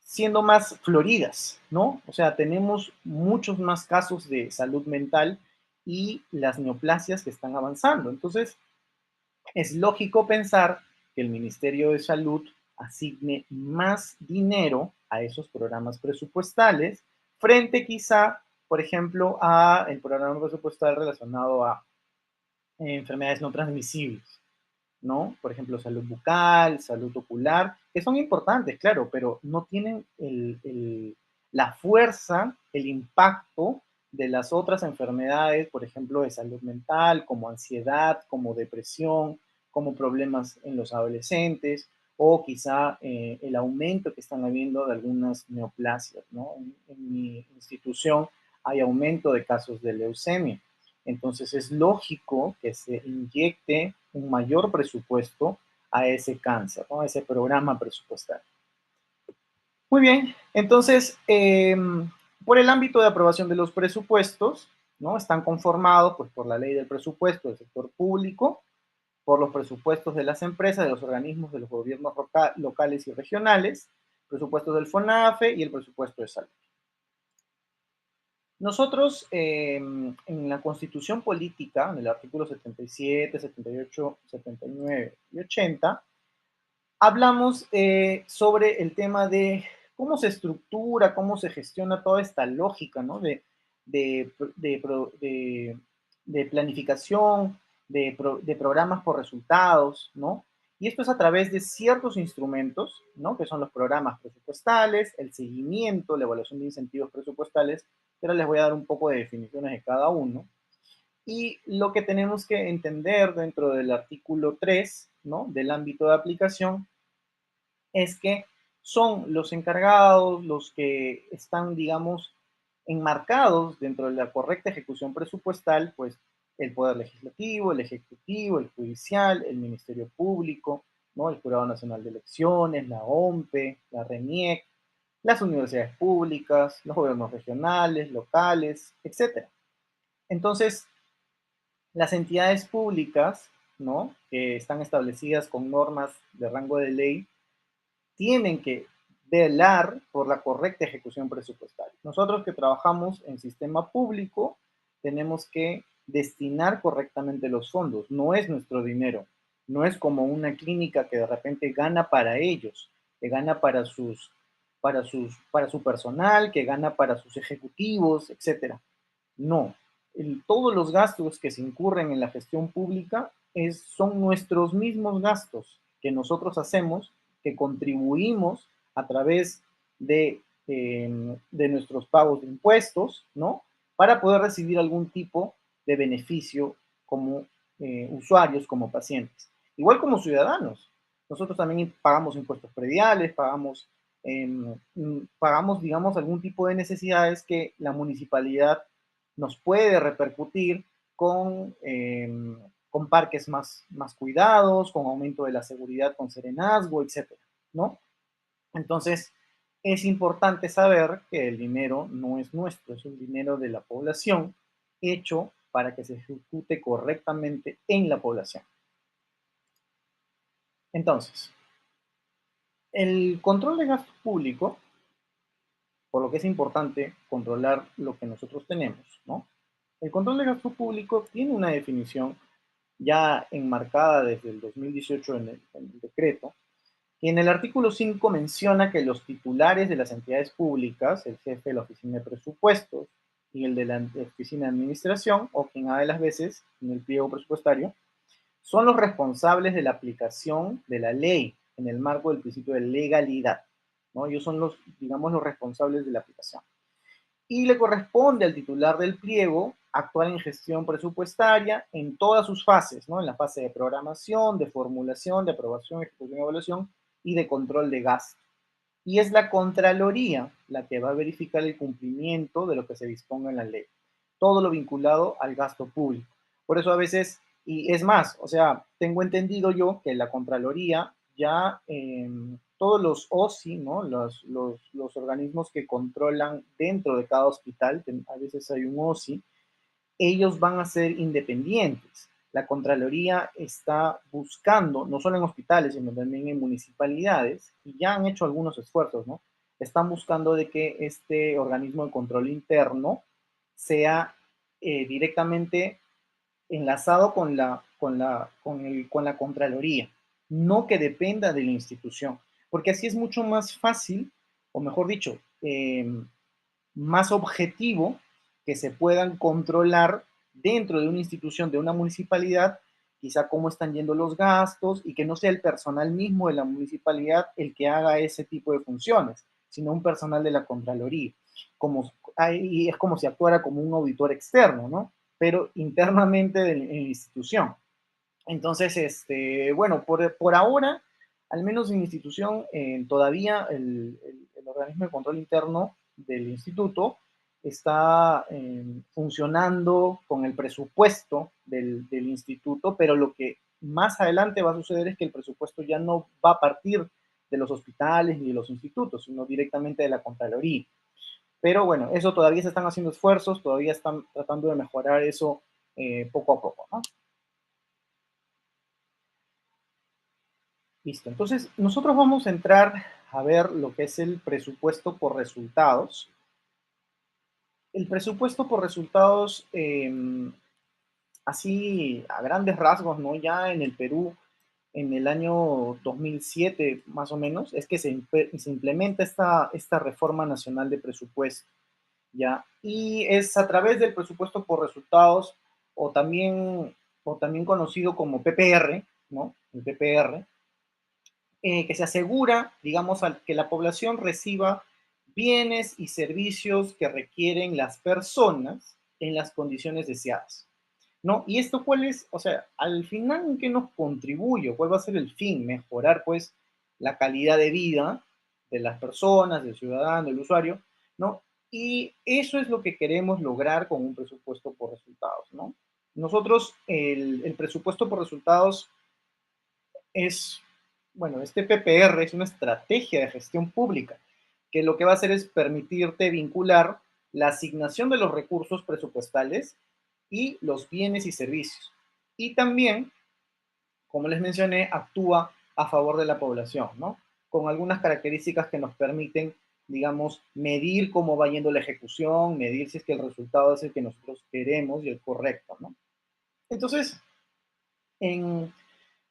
Siendo más floridas, ¿no? O sea, tenemos muchos más casos de salud mental y las neoplasias que están avanzando. Entonces, es lógico pensar que el Ministerio de Salud asigne más dinero a esos programas presupuestales frente quizá, por ejemplo, a el programa presupuestal relacionado a enfermedades no transmisibles, ¿no? Por ejemplo, salud bucal, salud ocular, que son importantes, claro, pero no tienen la fuerza, el impacto de las otras enfermedades, por ejemplo, de salud mental, como ansiedad, como depresión, como problemas en los adolescentes, o quizá el aumento que están habiendo de algunas neoplasias, ¿no? En mi institución hay aumento de casos de leucemia. Entonces es lógico que se inyecte un mayor presupuesto a ese cáncer, ¿no? A ese programa presupuestal. Muy bien, entonces, por el ámbito de aprobación de los presupuestos, ¿no? Están conformados pues, por la ley del presupuesto del sector público, por los presupuestos de las empresas, de los organismos, de los gobiernos locales y regionales, presupuestos del FONAFE y el presupuesto de salud. Nosotros, en la Constitución Política, en el artículo 77, 78, 79 y 80, hablamos sobre el tema de cómo se estructura, cómo se gestiona toda esta lógica, ¿no? De, de, de, de planificación, de programas por resultados, ¿no? Y esto es a través de ciertos instrumentos, ¿no? Que son los programas presupuestales, el seguimiento, la evaluación de incentivos presupuestales, pero les voy a dar un poco de definiciones de cada uno. Y lo que tenemos que entender dentro del artículo 3, ¿no? Del ámbito de aplicación, es que son los encargados, los que están, digamos, enmarcados dentro de la correcta ejecución presupuestal, pues el Poder Legislativo, el Ejecutivo, el Judicial, el Ministerio Público, ¿no? El Jurado Nacional de Elecciones, la OMPE, la RENIEC, las universidades públicas, los gobiernos regionales, locales, etc. Entonces, las entidades públicas, ¿no? Que están establecidas con normas de rango de ley, tienen que velar por la correcta ejecución presupuestal. Nosotros que trabajamos en sistema público tenemos que destinar correctamente los fondos. No es nuestro dinero, no es como una clínica que de repente gana para ellos, que gana para su personal, que gana para sus ejecutivos, etcétera. No, todos los gastos que se incurren en la gestión pública son nuestros mismos gastos que nosotros hacemos, que contribuimos a través de nuestros pagos de impuestos, ¿no? Para poder recibir algún tipo de beneficio como usuarios, como pacientes. Igual como ciudadanos. Nosotros también pagamos impuestos prediales, pagamos, digamos, algún tipo de necesidades que la municipalidad nos puede repercutir con parques más cuidados, con aumento de la seguridad, con serenazgo, etcétera, ¿no? Entonces, es importante saber que el dinero no es nuestro, es un dinero de la población hecho para que se ejecute correctamente en la población. Entonces, el control de gasto público, por lo que es importante controlar lo que nosotros tenemos, ¿no? El control de gasto público tiene una definición ya enmarcada desde el 2018 en el decreto, y en el artículo 5 menciona que los titulares de las entidades públicas, el jefe de la oficina de presupuestos y el de la oficina de administración, o quien haga las veces en el pliego presupuestario, son los responsables de la aplicación de la ley en el marco del principio de legalidad, ¿no? Ellos son los, digamos, los responsables de la aplicación. Y le corresponde al titular del pliego actuar en gestión presupuestaria en todas sus fases, ¿no? En la fase de programación, de formulación, de aprobación, ejecución, evaluación y de control de gasto. Y es la Contraloría la que va a verificar el cumplimiento de lo que se disponga en la ley. Todo lo vinculado al gasto público. Por eso a veces, y es más, o sea, tengo entendido yo que la Contraloría ya todos los OSI, ¿no? Los organismos que controlan dentro de cada hospital, a veces hay un OSI, ellos van a ser independientes. La Contraloría está buscando, no solo en hospitales, sino también en municipalidades, y ya han hecho algunos esfuerzos, ¿no? Están buscando de que este organismo de control interno sea directamente enlazado con la Contraloría, no que dependa de la institución, porque así es mucho más fácil, o mejor dicho, más objetivo que se puedan controlar dentro de una institución, de una municipalidad, quizá cómo están yendo los gastos y que no sea el personal mismo de la municipalidad el que haga ese tipo de funciones, sino un personal de la Contraloría. Y es como si actuara como un auditor externo, ¿no? Pero internamente en la institución. Entonces, bueno, por ahora, al menos en la institución, todavía el organismo de control interno del instituto está funcionando con el presupuesto del instituto, pero lo que más adelante va a suceder es que el presupuesto ya no va a partir de los hospitales ni de los institutos, sino directamente de la Contraloría. Pero bueno, eso todavía se están haciendo esfuerzos, todavía están tratando de mejorar eso poco a poco, ¿no? Listo. Entonces, nosotros vamos a entrar a ver lo que es el presupuesto por resultados. El presupuesto por resultados, así a grandes rasgos, ¿no? Ya en el Perú, en el año 2007 más o menos, es que se implementa esta reforma nacional de presupuesto, ¿ya? Y es a través del presupuesto por resultados, o también conocido como PPR, ¿no? El PPR, que se asegura, digamos, que la población reciba bienes y servicios que requieren las personas en las condiciones deseadas, ¿no? Y esto cuál es, o sea, al final, ¿en qué nos contribuye? ¿Cuál va a ser el fin? Mejorar, pues, la calidad de vida de las personas, del ciudadano, del usuario, ¿no? Y eso es lo que queremos lograr con un presupuesto por resultados, ¿no? Nosotros, el presupuesto por resultados es, bueno, este PPR es una estrategia de gestión pública que lo que va a hacer es permitirte vincular la asignación de los recursos presupuestales y los bienes y servicios. Y también, como les mencioné, actúa a favor de la población, ¿no? Con algunas características que nos permiten digamos, medir cómo va yendo la ejecución, medir si es que el resultado es el que nosotros queremos y el correcto, ¿no? Entonces, en,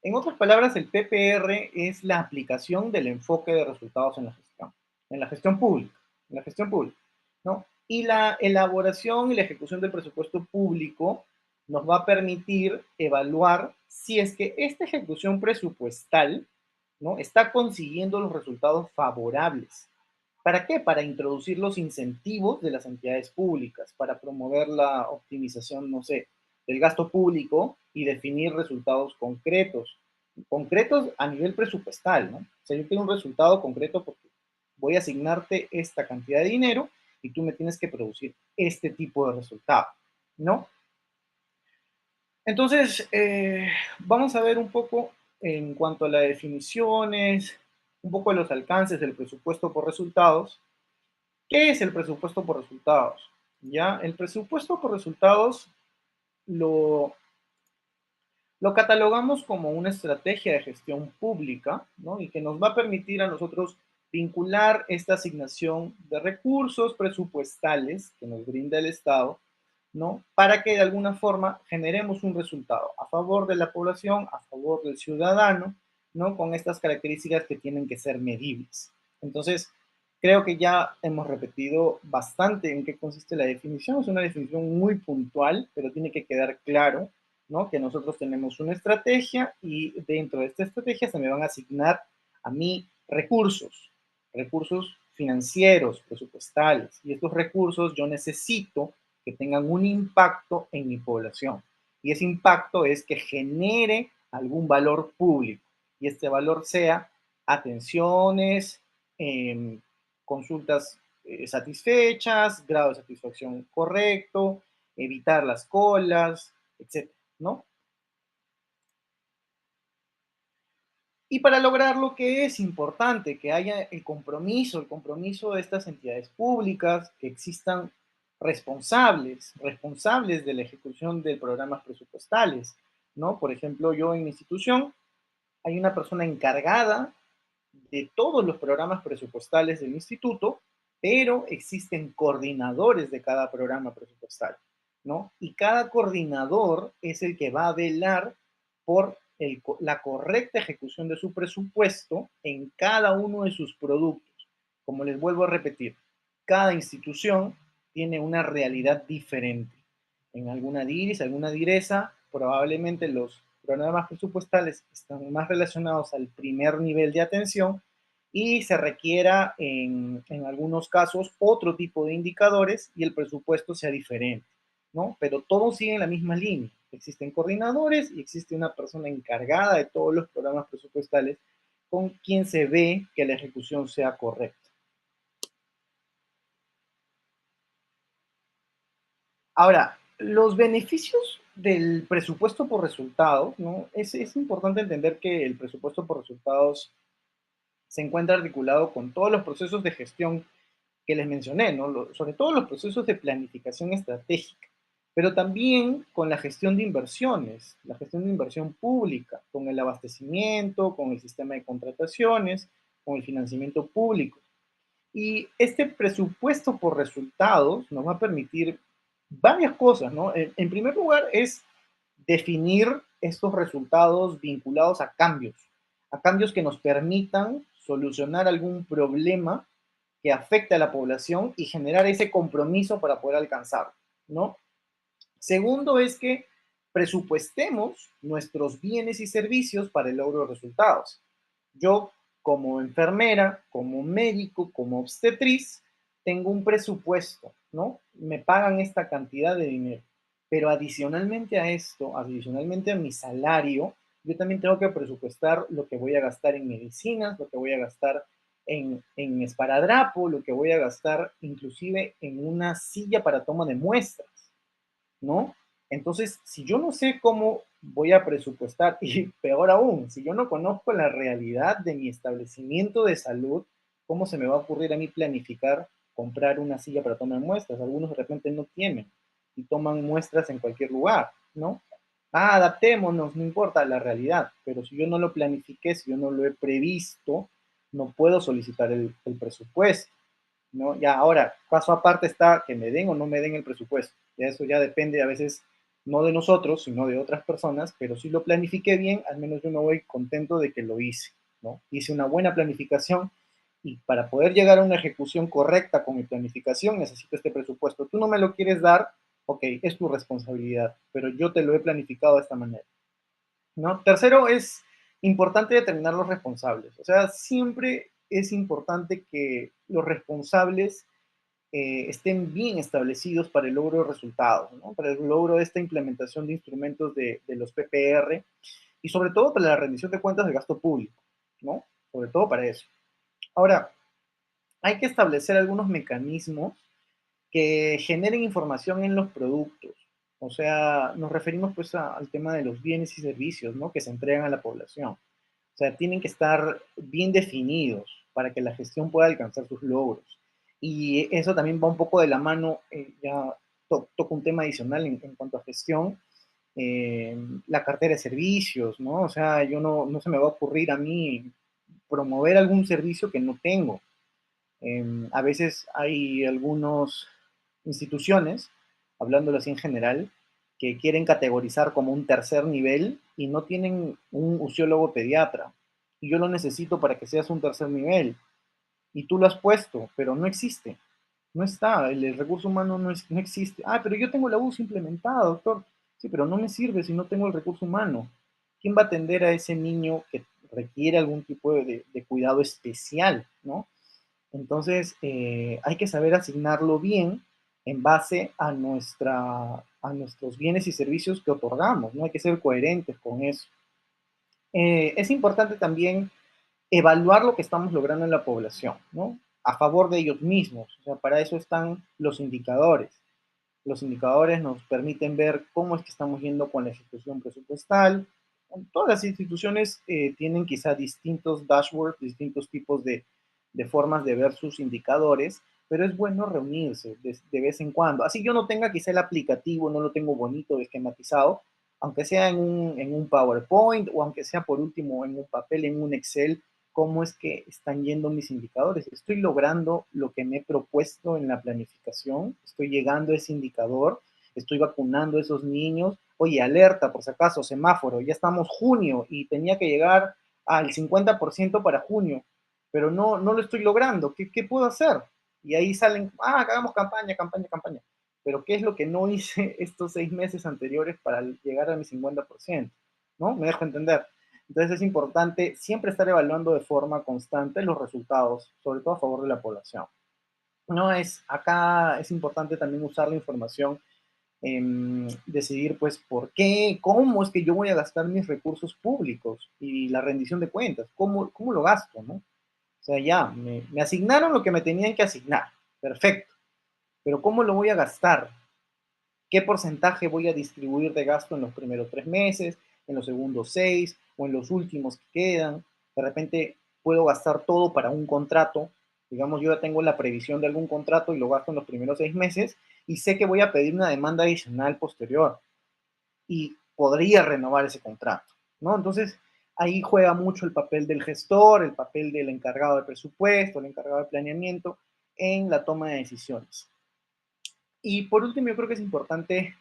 en otras palabras, el PPR es la aplicación del enfoque de resultados en la gestión pública, en la gestión pública, ¿no? Y la elaboración y la ejecución del presupuesto público nos va a permitir evaluar si es que esta ejecución presupuestal, ¿no? Está consiguiendo los resultados favorables. ¿Para qué? Para introducir los incentivos de las entidades públicas, para promover la optimización, no sé, del gasto público y definir resultados concretos, concretos a nivel presupuestal, ¿no? O sea, yo quiero un resultado concreto porque voy a asignarte esta cantidad de dinero y tú me tienes que producir este tipo de resultado, ¿no? Entonces, vamos a ver un poco en cuanto a las definiciones, un poco los alcances del presupuesto por resultados. ¿Qué es el presupuesto por resultados? Ya, el presupuesto por resultados lo, lo catalogamos como una estrategia de gestión pública, ¿no? Y que nos va a permitir a nosotros vincular esta asignación de recursos presupuestales que nos brinda el Estado, ¿no? Para que de alguna forma generemos un resultado a favor de la población, a favor del ciudadano, ¿no? Con estas características que tienen que ser medibles. Entonces, creo que ya hemos repetido bastante en qué consiste la definición. Es una definición muy puntual, pero tiene que quedar claro, ¿no? Que nosotros tenemos una estrategia y dentro de esta estrategia se me van a asignar a mí recursos, recursos financieros, presupuestales, y estos recursos yo necesito que tengan un impacto en mi población. Y ese impacto es que genere algún valor público. Y este valor sea atenciones, eh, consultas satisfechas, grado de satisfacción correcto, evitar las colas, etcétera, ¿no? Y para lograrlo, ¿qué es importante? Que haya el compromiso de estas entidades públicas, que existan responsables de la ejecución de programas presupuestales, ¿no? Por ejemplo, yo en mi institución hay una persona encargada de todos los programas presupuestales del instituto, pero existen coordinadores de cada programa presupuestal, ¿no? Y cada coordinador es el que va a velar por la correcta ejecución de su presupuesto en cada uno de sus productos. Como les vuelvo a repetir, cada institución tiene una realidad diferente. En alguna DIRIS, alguna DIRESA, probablemente los programas presupuestales están más relacionados al primer nivel de atención y se requiera en algunos casos otro tipo de indicadores y el presupuesto sea diferente, ¿no? Pero todos siguen la misma línea. Existen coordinadores y existe una persona encargada de todos los programas presupuestales con quien se ve que la ejecución sea correcta. Ahora, los beneficios del presupuesto por resultados, ¿no? Es importante entender que el presupuesto por resultados se encuentra articulado con todos los procesos de gestión que les mencioné, ¿no? Sobre todo los procesos de planificación estratégica, pero también con la gestión de inversiones, la gestión de inversión pública, con el abastecimiento, con el sistema de contrataciones, con el financiamiento público. Y este presupuesto por resultados nos va a permitir varias cosas, ¿no? En primer lugar es definir estos resultados vinculados a cambios que nos permitan solucionar algún problema que afecte a la población y generar ese compromiso para poder alcanzarlo, ¿no? Segundo es que presupuestemos nuestros bienes y servicios para el logro de resultados. Yo, como enfermera, como médico, como obstetriz, tengo un presupuesto, ¿no? Me pagan esta cantidad de dinero. Pero adicionalmente a esto, adicionalmente a mi salario, yo también tengo que presupuestar lo que voy a gastar en medicinas, lo que voy a gastar en esparadrapo, lo que voy a gastar inclusive en una silla para toma de muestras, ¿no? Entonces, si yo no sé cómo voy a presupuestar, y peor aún, si yo no conozco la realidad de mi establecimiento de salud, ¿cómo se me va a ocurrir a mí planificar comprar una silla para tomar muestras? Algunos de repente no tienen y toman muestras en cualquier lugar, ¿no? Ah, adaptémonos, no importa la realidad, pero si yo no lo planifiqué, si yo no lo he previsto, no puedo solicitar el presupuesto. ¿no? Ya ahora, paso aparte está que me den o no me den el presupuesto. Ya eso ya depende a veces no de nosotros, sino de otras personas, pero si lo planifiqué bien, al menos yo me voy contento de que lo hice, ¿no? Hice una buena planificación y para poder llegar a una ejecución correcta con mi planificación necesito este presupuesto. Tú no me lo quieres dar, ok, es tu responsabilidad, pero yo te lo he planificado de esta manera, ¿no? Tercero, es importante determinar los responsables. O sea, siempre es importante que los responsables estén bien establecidos para el logro de resultados, ¿no? Para el logro de esta implementación de instrumentos de los PPR y sobre todo para la rendición de cuentas del gasto público, ¿no? Sobre todo para eso. Ahora, hay que establecer algunos mecanismos que generen información en los productos. O sea, nos referimos pues al tema de los bienes y servicios, ¿no? Que se entregan a la población. O sea, tienen que estar bien definidos para que la gestión pueda alcanzar sus logros. Y eso también va un poco de la mano, ya toco un tema adicional en cuanto a gestión, eh, la cartera de servicios, ¿no? O sea, yo no se me va a ocurrir a mí promover algún servicio que no tengo. A veces hay algunas instituciones, hablándolo así en general, que quieren categorizar como un tercer nivel y no tienen un usiólogo pediatra. Y yo lo necesito para que seas un tercer nivel. Y tú lo has puesto, pero no existe. No está. El recurso humano no existe. Ah, pero yo tengo la UCI implementada, doctor. Sí, pero no me sirve si no tengo el recurso humano. ¿Quién va a atender a ese niño que requiere algún tipo de cuidado especial, ¿no? Entonces, hay que saber asignarlo bien en base a nuestros bienes y servicios que otorgamos, ¿no? Hay que ser coherentes con eso. Es importante también evaluar lo que estamos logrando en la población, ¿no? A favor de ellos mismos. O sea, para eso están los indicadores. Los indicadores nos permiten ver cómo es que estamos yendo con la ejecución presupuestal. Todas las instituciones tienen quizá distintos dashboards, distintos tipos de formas de ver sus indicadores, pero es bueno reunirse de vez en cuando. Así yo no tenga quizá el aplicativo, no lo tengo bonito, esquematizado, aunque sea en un PowerPoint o aunque sea por último en un papel, en un Excel, cómo es que están yendo mis indicadores. Estoy logrando lo que me he propuesto en la planificación, estoy llegando a ese indicador, estoy vacunando a esos niños. Oye, alerta, por si acaso, semáforo, ya estamos junio y tenía que llegar al 50% para junio, pero no lo estoy logrando. ¿Qué puedo hacer? Y ahí salen, hagamos campaña, campaña, campaña. Pero ¿qué es lo que no hice estos 6 meses anteriores para llegar a mi 50%? ¿No? Me dejo entender. Entonces es importante siempre estar evaluando de forma constante los resultados, sobre todo a favor de la población. No es, acá es importante también usar la información, decidir pues por qué, cómo es que yo voy a gastar mis recursos públicos y la rendición de cuentas, cómo lo gasto, ¿no? O sea, ya, me asignaron lo que me tenían que asignar, perfecto, pero ¿cómo lo voy a gastar? ¿Qué porcentaje voy a distribuir de gasto en los primeros 3 meses, en los segundos 6 o en los últimos que quedan? De repente puedo gastar todo para un contrato. Digamos, yo ya tengo la previsión de algún contrato y lo gasto en los primeros 6 meses y sé que voy a pedir una demanda adicional posterior y podría renovar ese contrato, ¿no? Entonces, ahí juega mucho el papel del gestor, el papel del encargado de presupuesto, el encargado de planeamiento en la toma de decisiones. Y por último, yo creo que es importante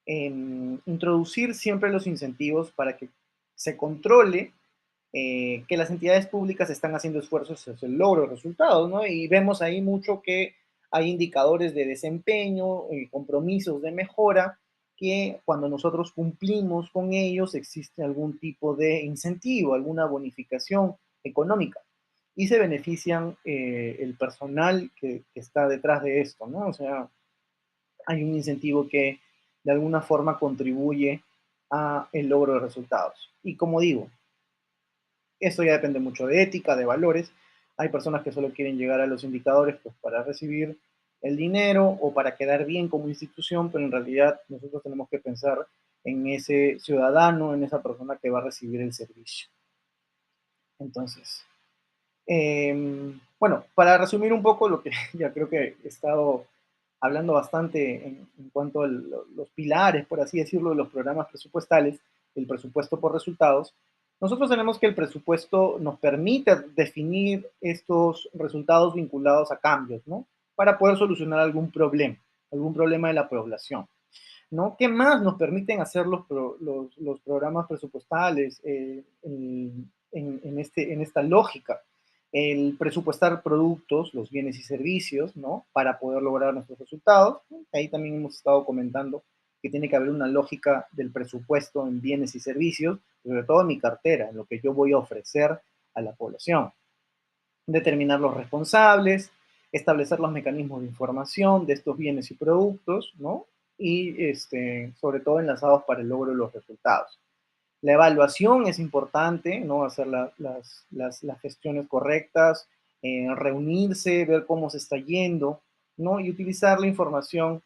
introducir siempre los incentivos para que se controle que las entidades públicas están haciendo esfuerzos hacia el logro de resultados, ¿no? Y vemos ahí mucho que hay indicadores de desempeño, compromisos de mejora, que cuando nosotros cumplimos con ellos existe algún tipo de incentivo, alguna bonificación económica y se benefician el personal que está detrás de esto, ¿no? O sea, hay un incentivo que de alguna forma contribuye a el logro de resultados. Y como digo, eso ya depende mucho de ética, de valores. Hay personas que solo quieren llegar a los indicadores pues, para recibir el dinero o para quedar bien como institución, pero en realidad nosotros tenemos que pensar en ese ciudadano, en esa persona que va a recibir el servicio. Entonces, bueno, para resumir un poco lo que ya creo que he estado hablando bastante en cuanto a los pilares, por así decirlo, de los programas presupuestales, el presupuesto por resultados. Nosotros tenemos que el presupuesto nos permite definir estos resultados vinculados a cambios, ¿no? Para poder solucionar algún problema de la población, ¿no? ¿Qué más nos permiten hacer los programas presupuestales en esta lógica? El presupuestar productos, los bienes y servicios, ¿no? Para poder lograr nuestros resultados. Ahí también hemos estado comentando que tiene que haber una lógica del presupuesto en bienes y servicios, sobre todo en mi cartera, en lo que yo voy a ofrecer a la población. Determinar los responsables, establecer los mecanismos de información de estos bienes y productos, ¿no? Y sobre todo enlazados para el logro de los resultados. La evaluación es importante, ¿no? Hacer las gestiones correctas, reunirse, ver cómo se está yendo, ¿no? Y utilizar la información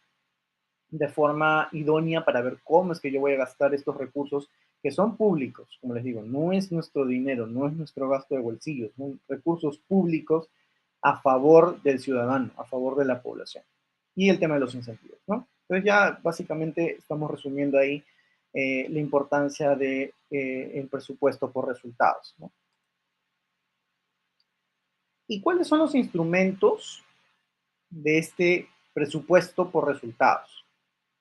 de forma idónea para ver cómo es que yo voy a gastar estos recursos que son públicos, como les digo, no es nuestro dinero, no es nuestro gasto de bolsillos, son recursos públicos a favor del ciudadano, a favor de la población. Y el tema de los incentivos, ¿no? Entonces ya básicamente estamos resumiendo ahí la importancia de el presupuesto por resultados, ¿no? ¿Y cuáles son los instrumentos de este presupuesto por resultados?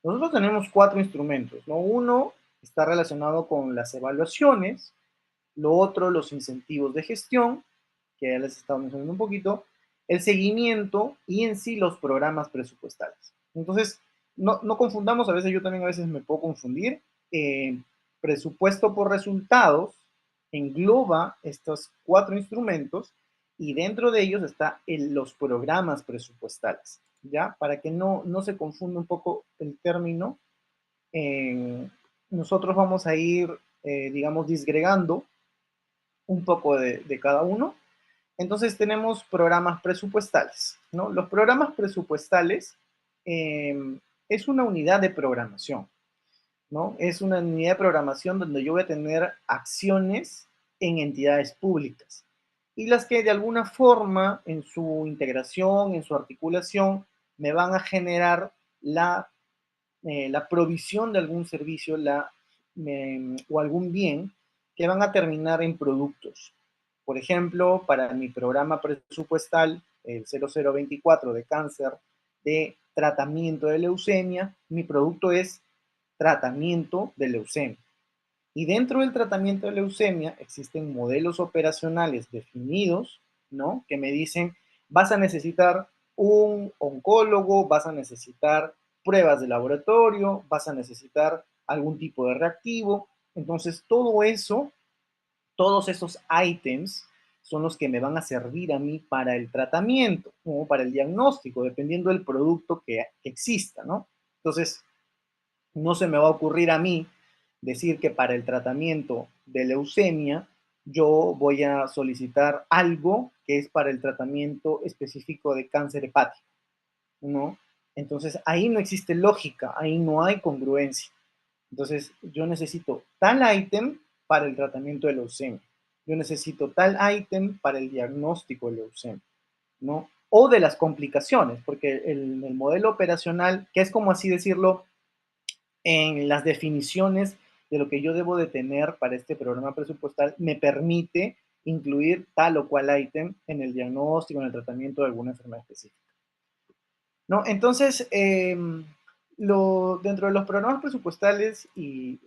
Nosotros tenemos cuatro instrumentos, ¿no? Uno está relacionado con las evaluaciones, lo otro los incentivos de gestión, que ya les estaba mencionando un poquito, el seguimiento y en sí los programas presupuestales. Entonces, no confundamos, a veces yo también a veces me puedo confundir. Presupuesto por resultados engloba estos cuatro instrumentos y dentro de ellos está los programas presupuestales, ¿ya? Para que no se confunda un poco el término, nosotros vamos a ir, digamos, disgregando un poco de cada uno. Entonces tenemos programas presupuestales, ¿no? Los programas presupuestales es una unidad de programación, ¿no? Es una unidad de programación donde yo voy a tener acciones en entidades públicas y las que de alguna forma en su integración, en su articulación, me van a generar la provisión de algún servicio o algún bien que van a terminar en productos. Por ejemplo, para mi programa presupuestal, el 0024 de cáncer de tratamiento de leucemia, mi producto es tratamiento de leucemia. Y dentro del tratamiento de leucemia existen modelos operacionales definidos, ¿no? Que me dicen, vas a necesitar un oncólogo, vas a necesitar pruebas de laboratorio, vas a necesitar algún tipo de reactivo. Entonces, todo eso, todos esos ítems son los que me van a servir a mí para el tratamiento o para el diagnóstico, dependiendo del producto que exista, ¿no? Entonces, no se me va a ocurrir a mí decir que para el tratamiento de leucemia yo voy a solicitar algo que es para el tratamiento específico de cáncer hepático, ¿no? Entonces ahí no existe lógica, ahí no hay congruencia. Entonces yo necesito tal ítem para el tratamiento de leucemia, yo necesito tal ítem para el diagnóstico de leucemia, ¿no? O de las complicaciones, porque el modelo operacional, que es como así decirlo, en las definiciones de lo que yo debo de tener para este programa presupuestal, me permite incluir tal o cual ítem en el diagnóstico, en el tratamiento de alguna enfermedad específica, ¿no? Entonces, dentro de los programas presupuestales, y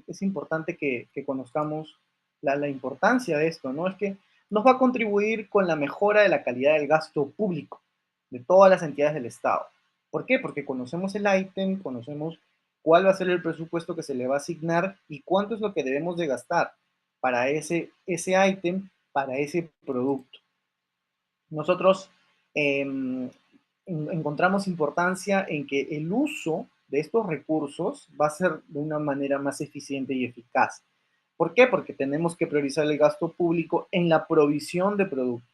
es importante que conozcamos la importancia de esto, ¿no? Es que nos va a contribuir con la mejora de la calidad del gasto público de todas las entidades del Estado. ¿Por qué? Porque conocemos el ítem, conocemos cuál va a ser el presupuesto que se le va a asignar y cuánto es lo que debemos de gastar para ese ítem, para ese producto. Nosotros eh, encontramos importancia en que el uso de estos recursos va a ser de una manera más eficiente y eficaz. ¿Por qué? Porque tenemos que priorizar el gasto público en la provisión de productos,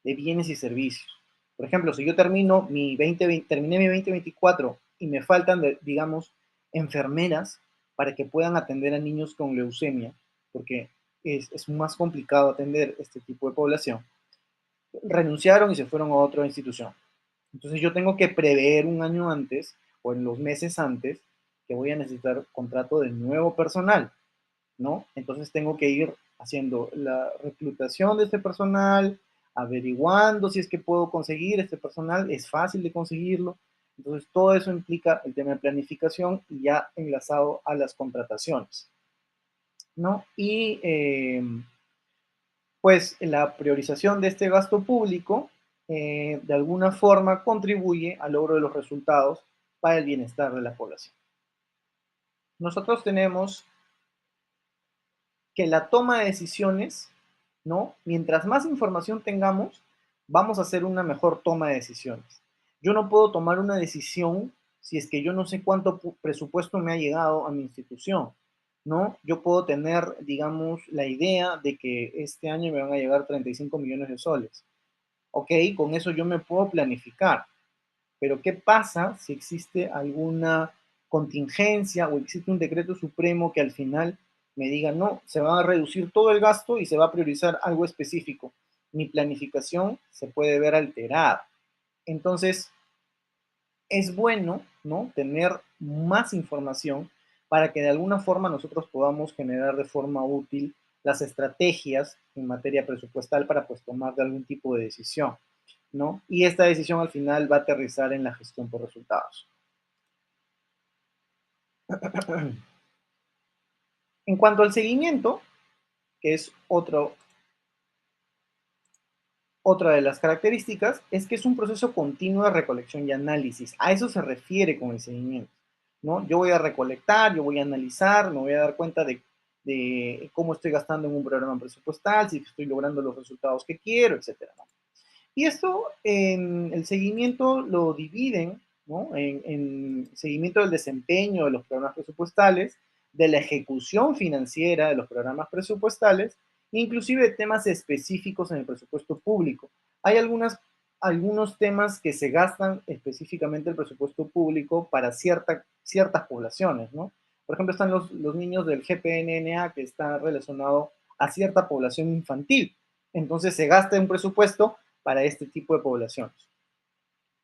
de bienes y servicios. Por ejemplo, si yo terminé mi 2024 y me faltan, digamos, enfermeras para que puedan atender a niños con leucemia, porque es más complicado atender este tipo de población, renunciaron y se fueron a otra institución. Entonces yo tengo que prever un año antes o en los meses antes que voy a necesitar contrato de nuevo personal, ¿no? Entonces tengo que ir haciendo la reclutación de este personal, averiguando si es que puedo conseguir este personal, es fácil de conseguirlo. Entonces, todo eso implica el tema de planificación y ya enlazado a las contrataciones, ¿no? Y pues la priorización de este gasto público de alguna forma contribuye al logro de los resultados para el bienestar de la población. Nosotros tenemos que la toma de decisiones, ¿no? Mientras más información tengamos, vamos a hacer una mejor toma de decisiones. Yo no puedo tomar una decisión si es que yo no sé cuánto presupuesto me ha llegado a mi institución, ¿no? Yo puedo tener, digamos, la idea de que este año me van a llegar 35 millones de soles. Ok, con eso yo me puedo planificar. Pero ¿qué pasa si existe alguna contingencia o existe un decreto supremo que al final me diga, no, se va a reducir todo el gasto y se va a priorizar algo específico? Mi planificación se puede ver alterada. Entonces, es bueno, ¿no?, tener más información para que de alguna forma nosotros podamos generar de forma útil las estrategias en materia presupuestal para pues tomar de algún tipo de decisión, ¿no? Y esta decisión al final va a aterrizar en la gestión por resultados. En cuanto al seguimiento, que es otra de las características, es que es un proceso continuo de recolección y análisis. A eso se refiere con el seguimiento, ¿no? Yo voy a recolectar, yo voy a analizar, me voy a dar cuenta de cómo estoy gastando en un programa presupuestal, si estoy logrando los resultados que quiero, etcétera, ¿no? Y esto en el seguimiento lo dividen, ¿no?, en seguimiento del desempeño de los programas presupuestales, de la ejecución financiera de los programas presupuestales, inclusive temas específicos en el presupuesto público. Hay algunos temas que se gastan específicamente el presupuesto público para ciertas poblaciones, ¿no? Por ejemplo, están los niños del GPNNA que está relacionado a cierta población infantil. Entonces se gasta un presupuesto para este tipo de poblaciones.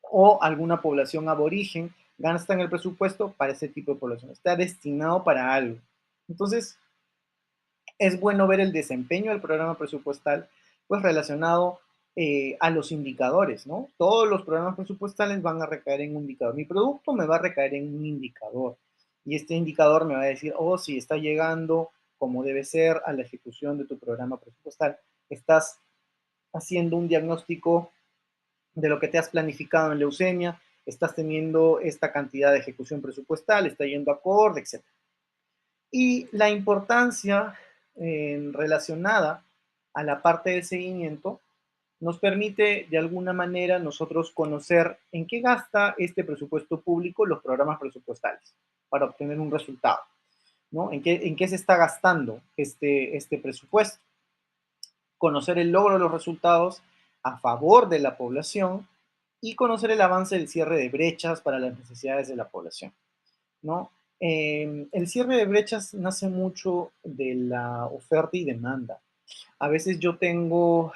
O alguna población aborigen gasta en el presupuesto para ese tipo de población. Está destinado para algo. Entonces, es bueno ver el desempeño del programa presupuestal, pues relacionado a los indicadores, ¿no? Todos los programas presupuestales van a recaer en un indicador. Mi producto me va a recaer en un indicador. Y este indicador me va a decir, oh, si está llegando como debe ser a la ejecución de tu programa presupuestal. Estás haciendo un diagnóstico de lo que te has planificado en leucemia, estás teniendo esta cantidad de ejecución presupuestal, está yendo acorde, etc. Y la importancia relacionada a la parte del seguimiento nos permite de alguna manera nosotros conocer en qué gasta este presupuesto público los programas presupuestales para obtener un resultado, ¿no? ¿En qué se está gastando este presupuesto? Conocer el logro de los resultados a favor de la población y conocer el avance del cierre de brechas para las necesidades de la población, ¿no? El cierre de brechas nace mucho de la oferta y demanda. A veces yo tengo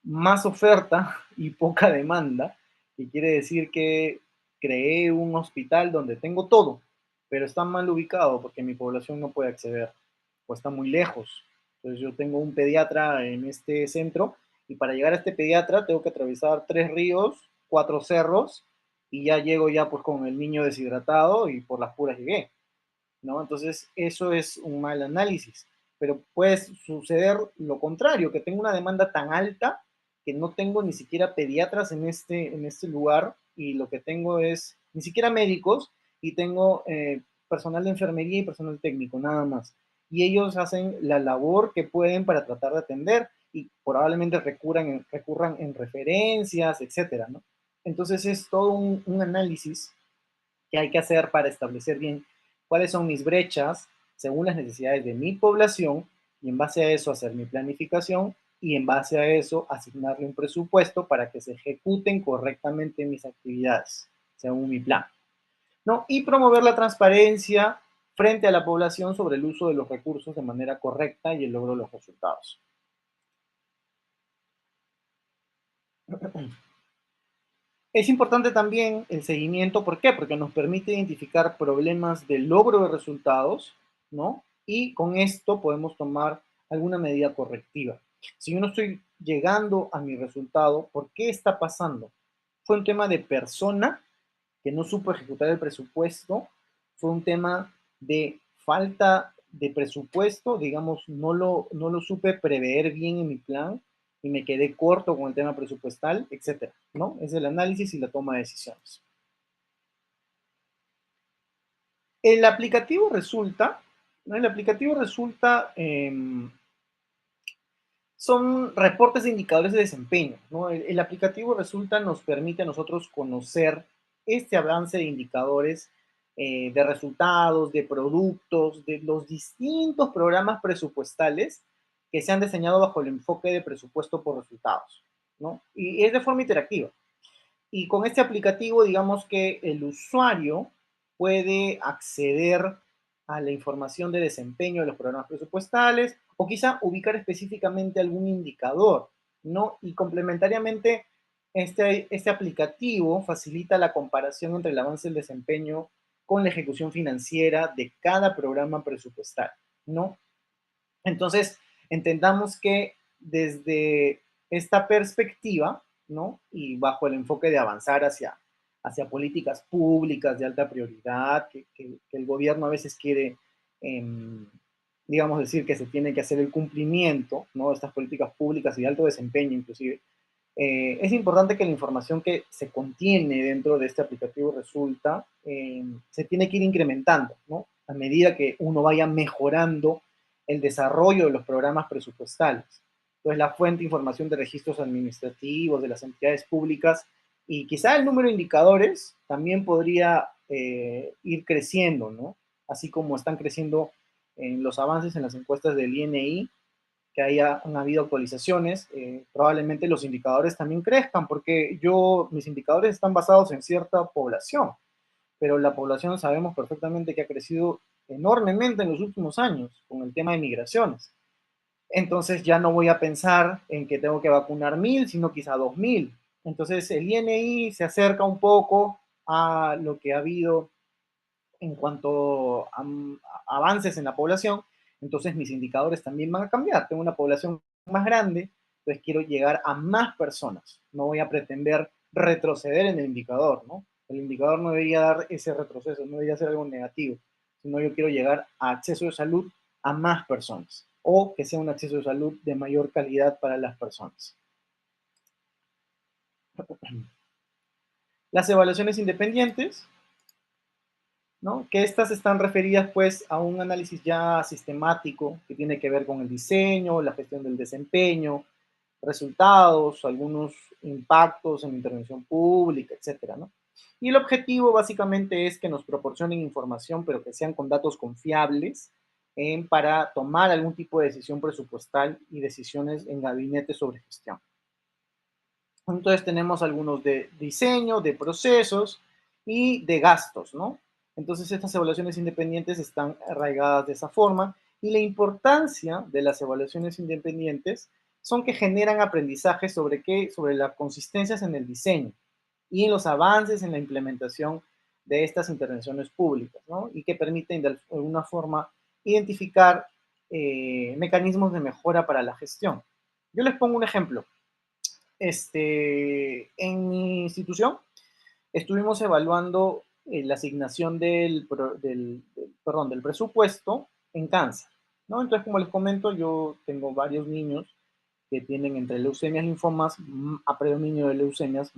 más oferta y poca demanda, y quiere decir que creé un hospital donde tengo todo, pero está mal ubicado porque mi población no puede acceder o está muy lejos. Entonces yo tengo un pediatra en este centro y para llegar a este pediatra tengo que atravesar 3 ríos, 4 cerros y ya llego ya pues con el niño deshidratado y por las puras llegué, ¿no? Entonces eso es un mal análisis, pero puede suceder lo contrario, que tengo una demanda tan alta que no tengo ni siquiera pediatras en este lugar y lo que tengo es ni siquiera médicos y tengo personal de enfermería y personal técnico, nada más. Y ellos hacen la labor que pueden para tratar de atender y probablemente recurran en referencias, etcétera, ¿no? Entonces es todo un análisis que hay que hacer para establecer bien cuáles son mis brechas según las necesidades de mi población y en base a eso hacer mi planificación y en base a eso asignarle un presupuesto para que se ejecuten correctamente mis actividades según mi plan, ¿no? Y promover la transparencia frente a la población sobre el uso de los recursos de manera correcta y el logro de los resultados. Es importante también el seguimiento, ¿por qué? Porque nos permite identificar problemas de logro de resultados, ¿no? y con esto podemos tomar alguna medida correctiva. Si yo no estoy llegando a mi resultado, ¿por qué está pasando? ¿Fue un tema de persona que no supo ejecutar el presupuesto? ¿Fue un tema de falta de presupuesto? Digamos, no lo supe prever bien en mi plan y me quedé corto con el tema presupuestal, etcétera, ¿no? Es el análisis y la toma de decisiones. El aplicativo resulta, ¿no? El aplicativo resulta, son reportes de indicadores de desempeño, ¿no? El aplicativo resulta nos permite a nosotros conocer este avance de indicadores, de resultados, de productos, de los distintos programas presupuestales que se han diseñado bajo el enfoque de presupuesto por resultados, ¿no? Y es de forma interactiva. Y con este aplicativo, digamos que el usuario puede acceder a la información de desempeño de los programas presupuestales o quizá ubicar específicamente algún indicador, ¿no? Y complementariamente, este aplicativo facilita la comparación entre el avance del desempeño con la ejecución financiera de cada programa presupuestal, ¿no? Entonces, entendamos que desde esta perspectiva, ¿no? Y bajo el enfoque de avanzar hacia políticas públicas de alta prioridad, que el gobierno a veces quiere, em, digamos, decir que se tiene que hacer el cumplimiento, ¿no? De estas políticas públicas y de alto desempeño, inclusive. Es importante que la información que se contiene dentro de este aplicativo resulta, se tiene que ir incrementando, ¿no? A medida que uno vaya mejorando el desarrollo de los programas presupuestales. Entonces, la fuente de información de registros administrativos de las entidades públicas y quizá el número de indicadores también podría ir creciendo, ¿no? Así como están creciendo en los avances en las encuestas del INI, que han habido actualizaciones, probablemente los indicadores también crezcan, porque mis indicadores están basados en cierta población, pero la población sabemos perfectamente que ha crecido enormemente en los últimos años con el tema de migraciones. Entonces ya no voy a pensar en que tengo que vacunar 1000, sino quizá 2000. Entonces el INI se acerca un poco a lo que ha habido en cuanto a avances en la población, entonces mis indicadores también van a cambiar. Tengo una población más grande, entonces quiero llegar a más personas. No voy a pretender retroceder en el indicador, ¿no? El indicador no debería dar ese retroceso, no debería ser algo negativo, sino yo quiero llegar a acceso de salud a más personas o que sea un acceso de salud de mayor calidad para las personas. Las evaluaciones independientes, ¿no? Que estas están referidas pues a un análisis ya sistemático que tiene que ver con el diseño, la gestión del desempeño, resultados, algunos impactos en la intervención pública, etcétera, ¿no? Y el objetivo básicamente es que nos proporcionen información, pero que sean con datos confiables para tomar algún tipo de decisión presupuestal y decisiones en gabinete sobre gestión. Entonces tenemos algunos de diseño, de procesos y de gastos, ¿no? Entonces estas evaluaciones independientes están arraigadas de esa forma y la importancia de las evaluaciones independientes son que generan aprendizaje sobre qué, sobre las consistencias en el diseño y en los avances en la implementación de estas intervenciones públicas, ¿no? Y que permiten de alguna forma identificar mecanismos de mejora para la gestión. Yo les pongo un ejemplo. En mi institución estuvimos evaluando la asignación del presupuesto en cáncer, ¿no? Entonces, como les comento, yo tengo varios niños que tienen entre leucemias, linfomas, a predominio de leucemias,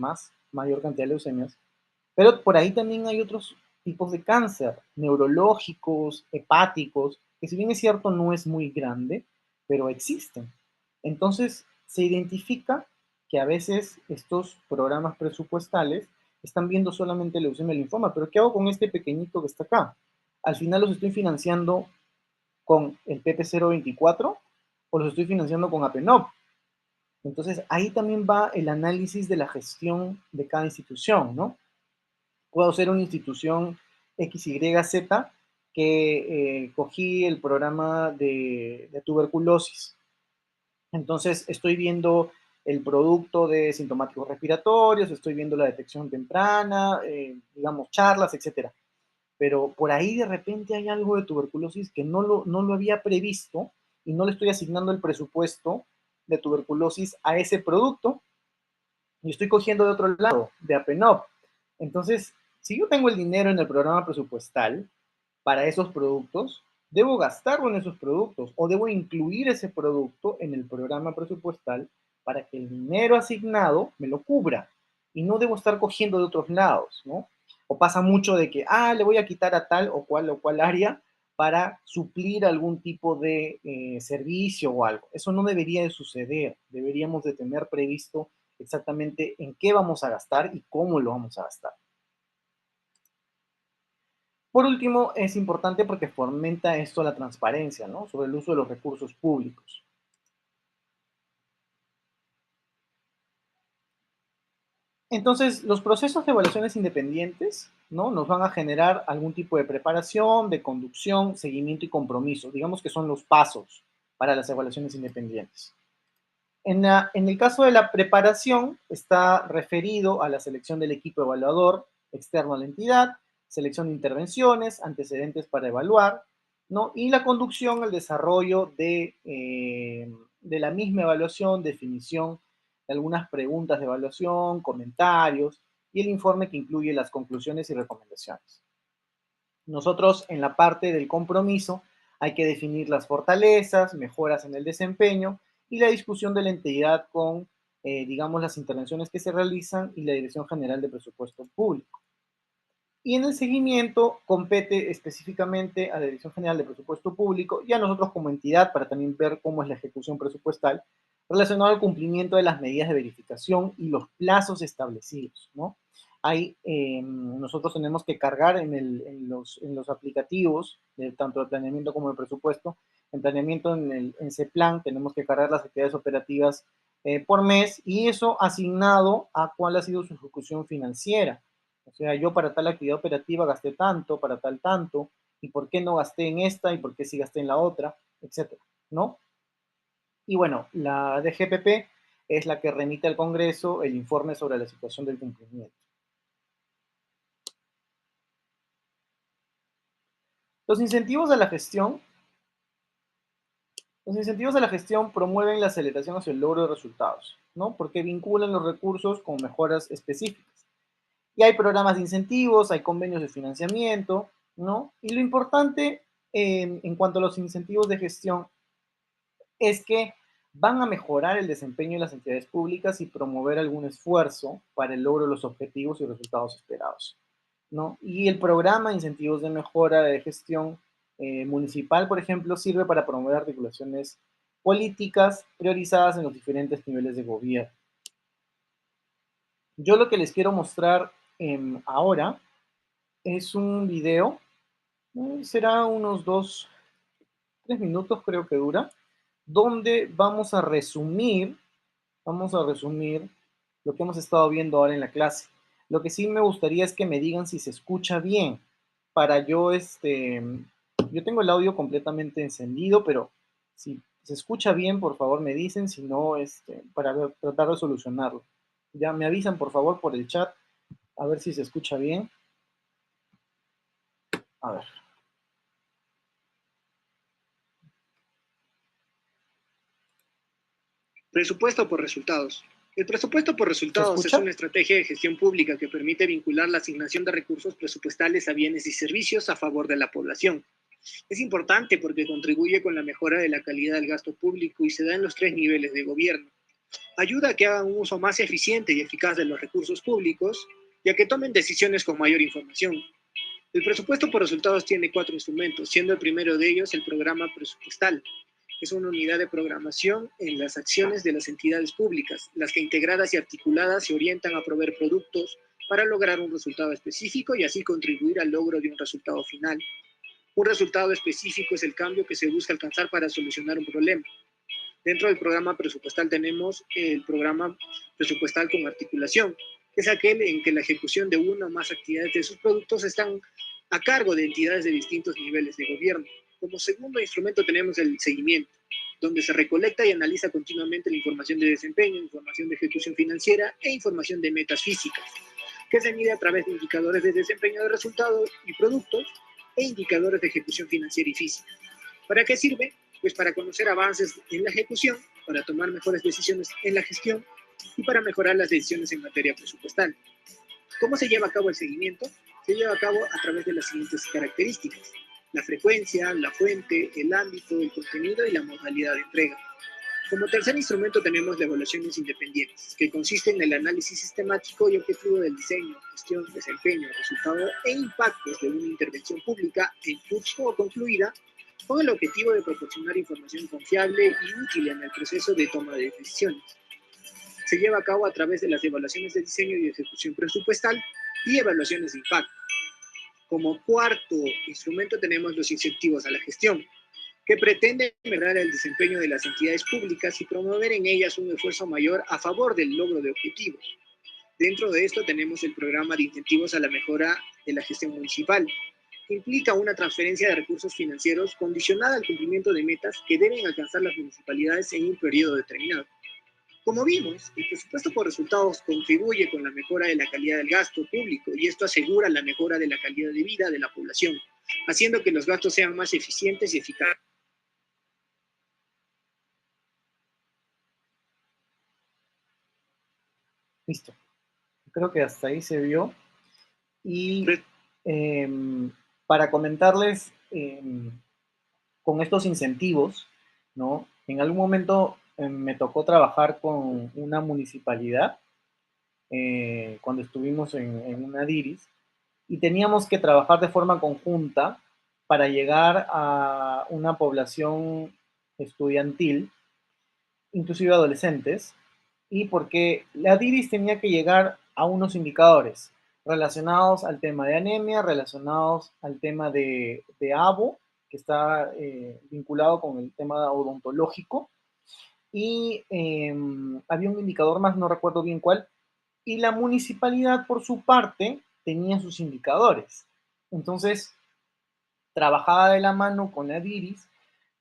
mayor cantidad de leucemias, pero por ahí también hay otros tipos de cáncer, neurológicos, hepáticos, que si bien es cierto no es muy grande, pero existen. Entonces, se identifica que a veces estos programas presupuestales están viendo solamente leucemia y linfoma, pero ¿qué hago con este pequeñito que está acá? Al final los estoy financiando con el PP024 o los estoy financiando con APENOP. Entonces, ahí también va el análisis de la gestión de cada institución, ¿no? Puedo ser una institución XYZ que cogí el programa de tuberculosis. Entonces, estoy viendo el producto de sintomáticos respiratorios, estoy viendo la detección temprana, digamos, charlas, etcétera. pero por ahí de repente hay algo de tuberculosis que no lo había previsto y no le estoy asignando el presupuesto de tuberculosis a ese producto y estoy cogiendo de otro lado, de APENOP. Entonces, si yo tengo el dinero en el programa presupuestal para esos productos, debo gastarlo en esos productos o debo incluir ese producto en el programa presupuestal para que el dinero asignado me lo cubra y no debo estar cogiendo de otros lados, ¿no? O pasa mucho de que, le voy a quitar a tal o cual área para suplir algún tipo de servicio o algo. Eso no debería de suceder. Deberíamos de tener previsto exactamente en qué vamos a gastar y cómo lo vamos a gastar. Por último, es importante porque fomenta esto la transparencia, ¿no? Sobre el uso de los recursos públicos. Entonces, los procesos de evaluaciones independientes, ¿no? Nos van a generar algún tipo de preparación, de conducción, seguimiento y compromiso. Digamos que son los pasos para las evaluaciones independientes. En el caso de la preparación, está referido a la selección del equipo evaluador externo a la entidad, selección de intervenciones, antecedentes para evaluar, ¿no? Y la conducción, el desarrollo de la misma evaluación, definición de algunas preguntas de evaluación, comentarios y el informe que incluye las conclusiones y recomendaciones. Nosotros en la parte del compromiso hay que definir las fortalezas, mejoras en el desempeño y la discusión de la entidad con, digamos, las intervenciones que se realizan y la Dirección General de Presupuesto Público. Y en el seguimiento compete específicamente a la Dirección General de Presupuesto Público y a nosotros como entidad para también ver cómo es la ejecución presupuestal relacionado al cumplimiento de las medidas de verificación y los plazos establecidos, ¿no? Nosotros tenemos que cargar en los aplicativos, tanto de planeamiento como de presupuesto. En planeamiento, en CEPLAN, tenemos que cargar las actividades operativas por mes y eso asignado a cuál ha sido su ejecución financiera. O sea, yo para tal actividad operativa gasté tanto, para tal tanto, y por qué no gasté en esta y por qué sí gasté en la otra, etcétera, ¿no? Y bueno, la DGPP es la que remite al Congreso el informe sobre la situación del cumplimiento. Los incentivos de la gestión. Los incentivos de la gestión promueven la aceleración hacia el logro de resultados, ¿no? Porque vinculan los recursos con mejoras específicas. Y hay programas de incentivos, hay convenios de financiamiento, ¿no? Y lo importante en cuanto a los incentivos de gestión es que van a mejorar el desempeño de las entidades públicas y promover algún esfuerzo para el logro de los objetivos y resultados esperados, ¿no? Y el programa de incentivos de mejora de gestión municipal, por ejemplo, sirve para promover articulaciones políticas priorizadas en los diferentes niveles de gobierno. Yo lo que les quiero mostrar ahora es un video, será unos 3 minutos creo que dura, donde vamos a resumir lo que hemos estado viendo ahora en la clase. Lo que sí me gustaría es que me digan si se escucha bien. Para yo tengo el audio completamente encendido, pero si se escucha bien, por favor me dicen, si no, para tratar de solucionarlo. Ya me avisan, por favor, por el chat, a ver si se escucha bien. A ver. Presupuesto por resultados. El presupuesto por resultados es una estrategia de gestión pública que permite vincular la asignación de recursos presupuestales a bienes y servicios a favor de la población. Es importante porque contribuye con la mejora de la calidad del gasto público y se da en los 3 niveles de gobierno. Ayuda a que hagan un uso más eficiente y eficaz de los recursos públicos y a que tomen decisiones con mayor información. El presupuesto por resultados tiene 4 instrumentos, siendo el primero de ellos el programa presupuestal. Es una unidad de programación en las acciones de las entidades públicas, las que integradas y articuladas se orientan a proveer productos para lograr un resultado específico y así contribuir al logro de un resultado final. Un resultado específico es el cambio que se busca alcanzar para solucionar un problema. Dentro del programa presupuestal tenemos el programa presupuestal con articulación, que es aquel en que la ejecución de una o más actividades de sus productos están a cargo de entidades de distintos niveles de gobierno. Como segundo instrumento tenemos el seguimiento, donde se recolecta y analiza continuamente la información de desempeño, información de ejecución financiera e información de metas físicas, que se mide a través de indicadores de desempeño de resultados y productos e indicadores de ejecución financiera y física. ¿Para qué sirve? Pues para conocer avances en la ejecución, para tomar mejores decisiones en la gestión y para mejorar las decisiones en materia presupuestal. ¿Cómo se lleva a cabo el seguimiento? Se lleva a cabo a través de las siguientes características: la frecuencia, la fuente, el ámbito, el contenido y la modalidad de entrega. Como tercer instrumento tenemos las evaluaciones independientes, que consisten en el análisis sistemático y objetivo del diseño, gestión, desempeño, resultado e impactos de una intervención pública en curso o concluida, con el objetivo de proporcionar información confiable y útil en el proceso de toma de decisiones. Se lleva a cabo a través de las evaluaciones de diseño y ejecución presupuestal y evaluaciones de impacto. Como cuarto instrumento tenemos los incentivos a la gestión, que pretenden mejorar el desempeño de las entidades públicas y promover en ellas un esfuerzo mayor a favor del logro de objetivos. Dentro de esto tenemos el programa de incentivos a la mejora de la gestión municipal, que implica una transferencia de recursos financieros condicionada al cumplimiento de metas que deben alcanzar las municipalidades en un periodo determinado. Como vimos, el presupuesto por resultados contribuye con la mejora de la calidad del gasto público y esto asegura la mejora de la calidad de vida de la población, haciendo que los gastos sean más eficientes y eficaces. Listo. Creo que hasta ahí se vio. Y para comentarles, con estos incentivos, ¿no? En algún momento me tocó trabajar con una municipalidad cuando estuvimos en una DIRIS y teníamos que trabajar de forma conjunta para llegar a una población estudiantil, inclusive adolescentes, y porque la DIRIS tenía que llegar a unos indicadores relacionados al tema de anemia, relacionados al tema de ABO, que está vinculado con el tema odontológico, y había un indicador más, no recuerdo bien cuál, y la municipalidad, por su parte, tenía sus indicadores. Entonces, trabajaba de la mano con la DIRIS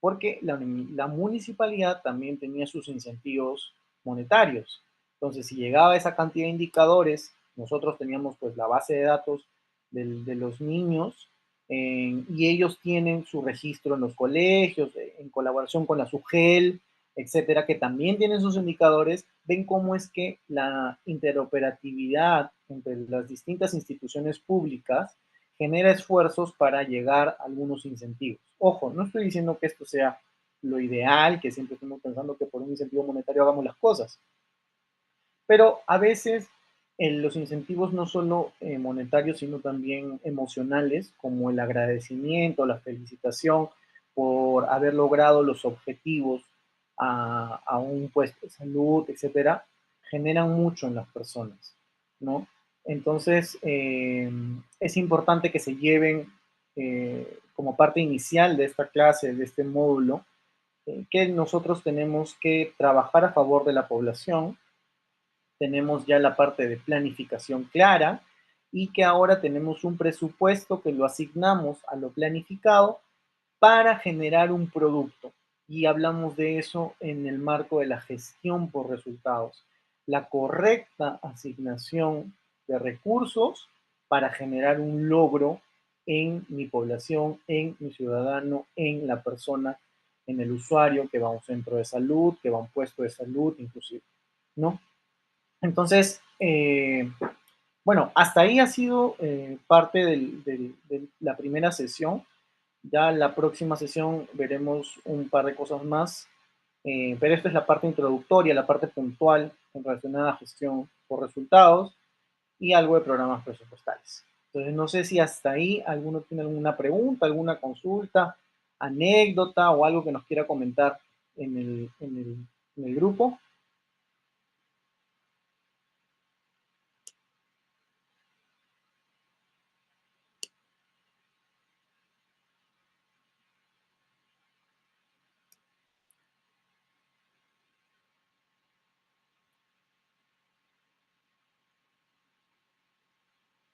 porque la municipalidad también tenía sus incentivos monetarios. Entonces, si llegaba esa cantidad de indicadores, nosotros teníamos pues la base de datos de los niños y ellos tienen su registro en los colegios, en colaboración con la SUGEL, etcétera, que también tienen sus indicadores, ven cómo es que la interoperatividad entre las distintas instituciones públicas genera esfuerzos para llegar a algunos incentivos. Ojo, no estoy diciendo que esto sea lo ideal, que siempre estamos pensando que por un incentivo monetario hagamos las cosas, pero a veces los incentivos no solo monetarios, sino también emocionales, como el agradecimiento, la felicitación por haber logrado los objetivos a un puesto de salud, etcétera, generan mucho en las personas, ¿no? Entonces, es importante que se lleven como parte inicial de esta clase, de este módulo, que nosotros tenemos que trabajar a favor de la población. Tenemos ya la parte de planificación clara y que ahora tenemos un presupuesto que lo asignamos a lo planificado para generar un producto. Y hablamos de eso en el marco de la gestión por resultados. La correcta asignación de recursos para generar un logro en mi población, en mi ciudadano, en la persona, en el usuario que va a un centro de salud, que va a un puesto de salud, inclusive, ¿no? Entonces, bueno, hasta ahí ha sido parte de la primera sesión. Ya en la próxima sesión veremos un par de cosas más, pero esta es la parte introductoria, la parte puntual en relacionada a gestión por resultados y algo de programas presupuestales. Entonces, no sé si hasta ahí alguno tiene alguna pregunta, alguna consulta, anécdota o algo que nos quiera comentar en el grupo.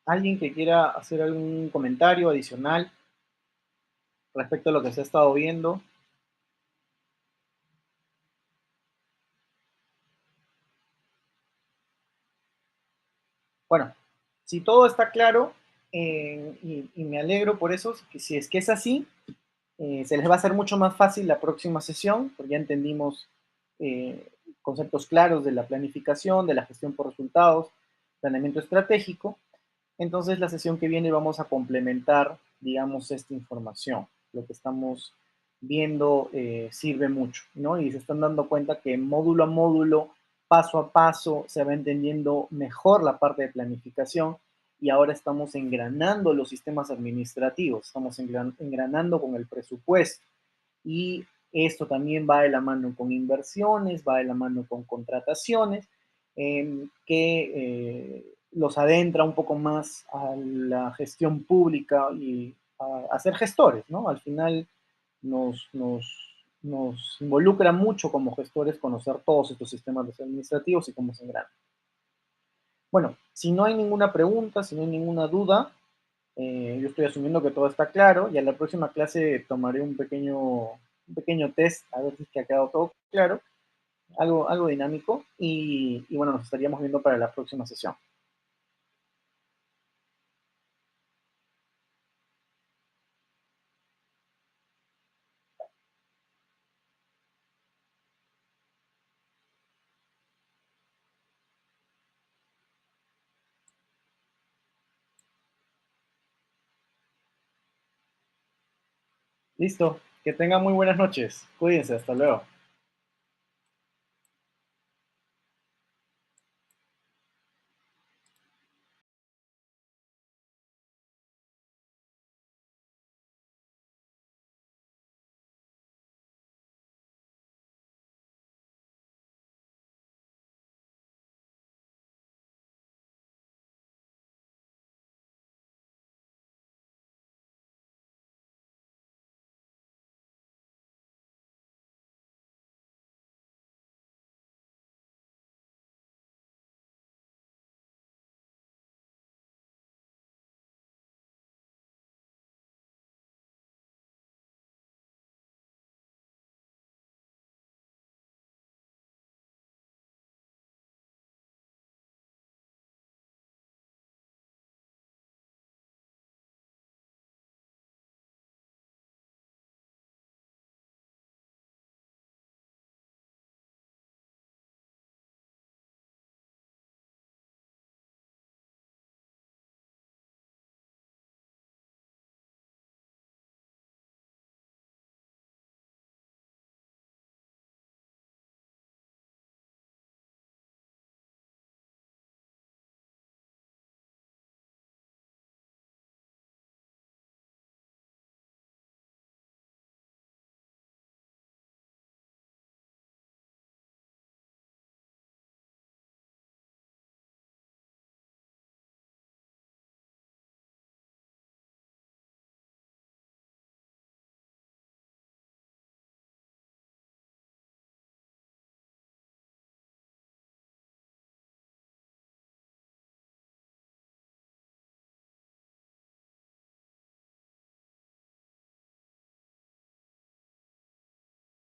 ¿Alguien que quiera hacer algún comentario adicional respecto a lo que se ha estado viendo? Bueno, Si todo está claro, y me alegro por eso, que si es que es así, se les va a hacer mucho más fácil la próxima sesión, porque ya entendimos eh, conceptos claros de la planificación, de la gestión por resultados, planeamiento estratégico. Entonces, la sesión que viene vamos a complementar, digamos, esta información. Lo que estamos viendo sirve mucho, ¿no? Y se están dando cuenta que módulo a módulo, paso a paso, se va entendiendo mejor la parte de planificación y ahora estamos engranando los sistemas administrativos, estamos engranando con el presupuesto y esto también va de la mano con inversiones, va de la mano con contrataciones, que los adentra un poco más a la gestión pública y a ser gestores, ¿no? Al final nos involucra mucho como gestores conocer todos estos sistemas administrativos y cómo se engranan. Bueno, si no hay ninguna pregunta, si no hay ninguna duda, yo estoy asumiendo que todo está claro y en la próxima clase tomaré un pequeño test a ver si es que ha quedado todo claro, algo dinámico y bueno, nos estaríamos viendo para la próxima sesión. Listo, que tengan muy buenas noches. Cuídense, hasta luego.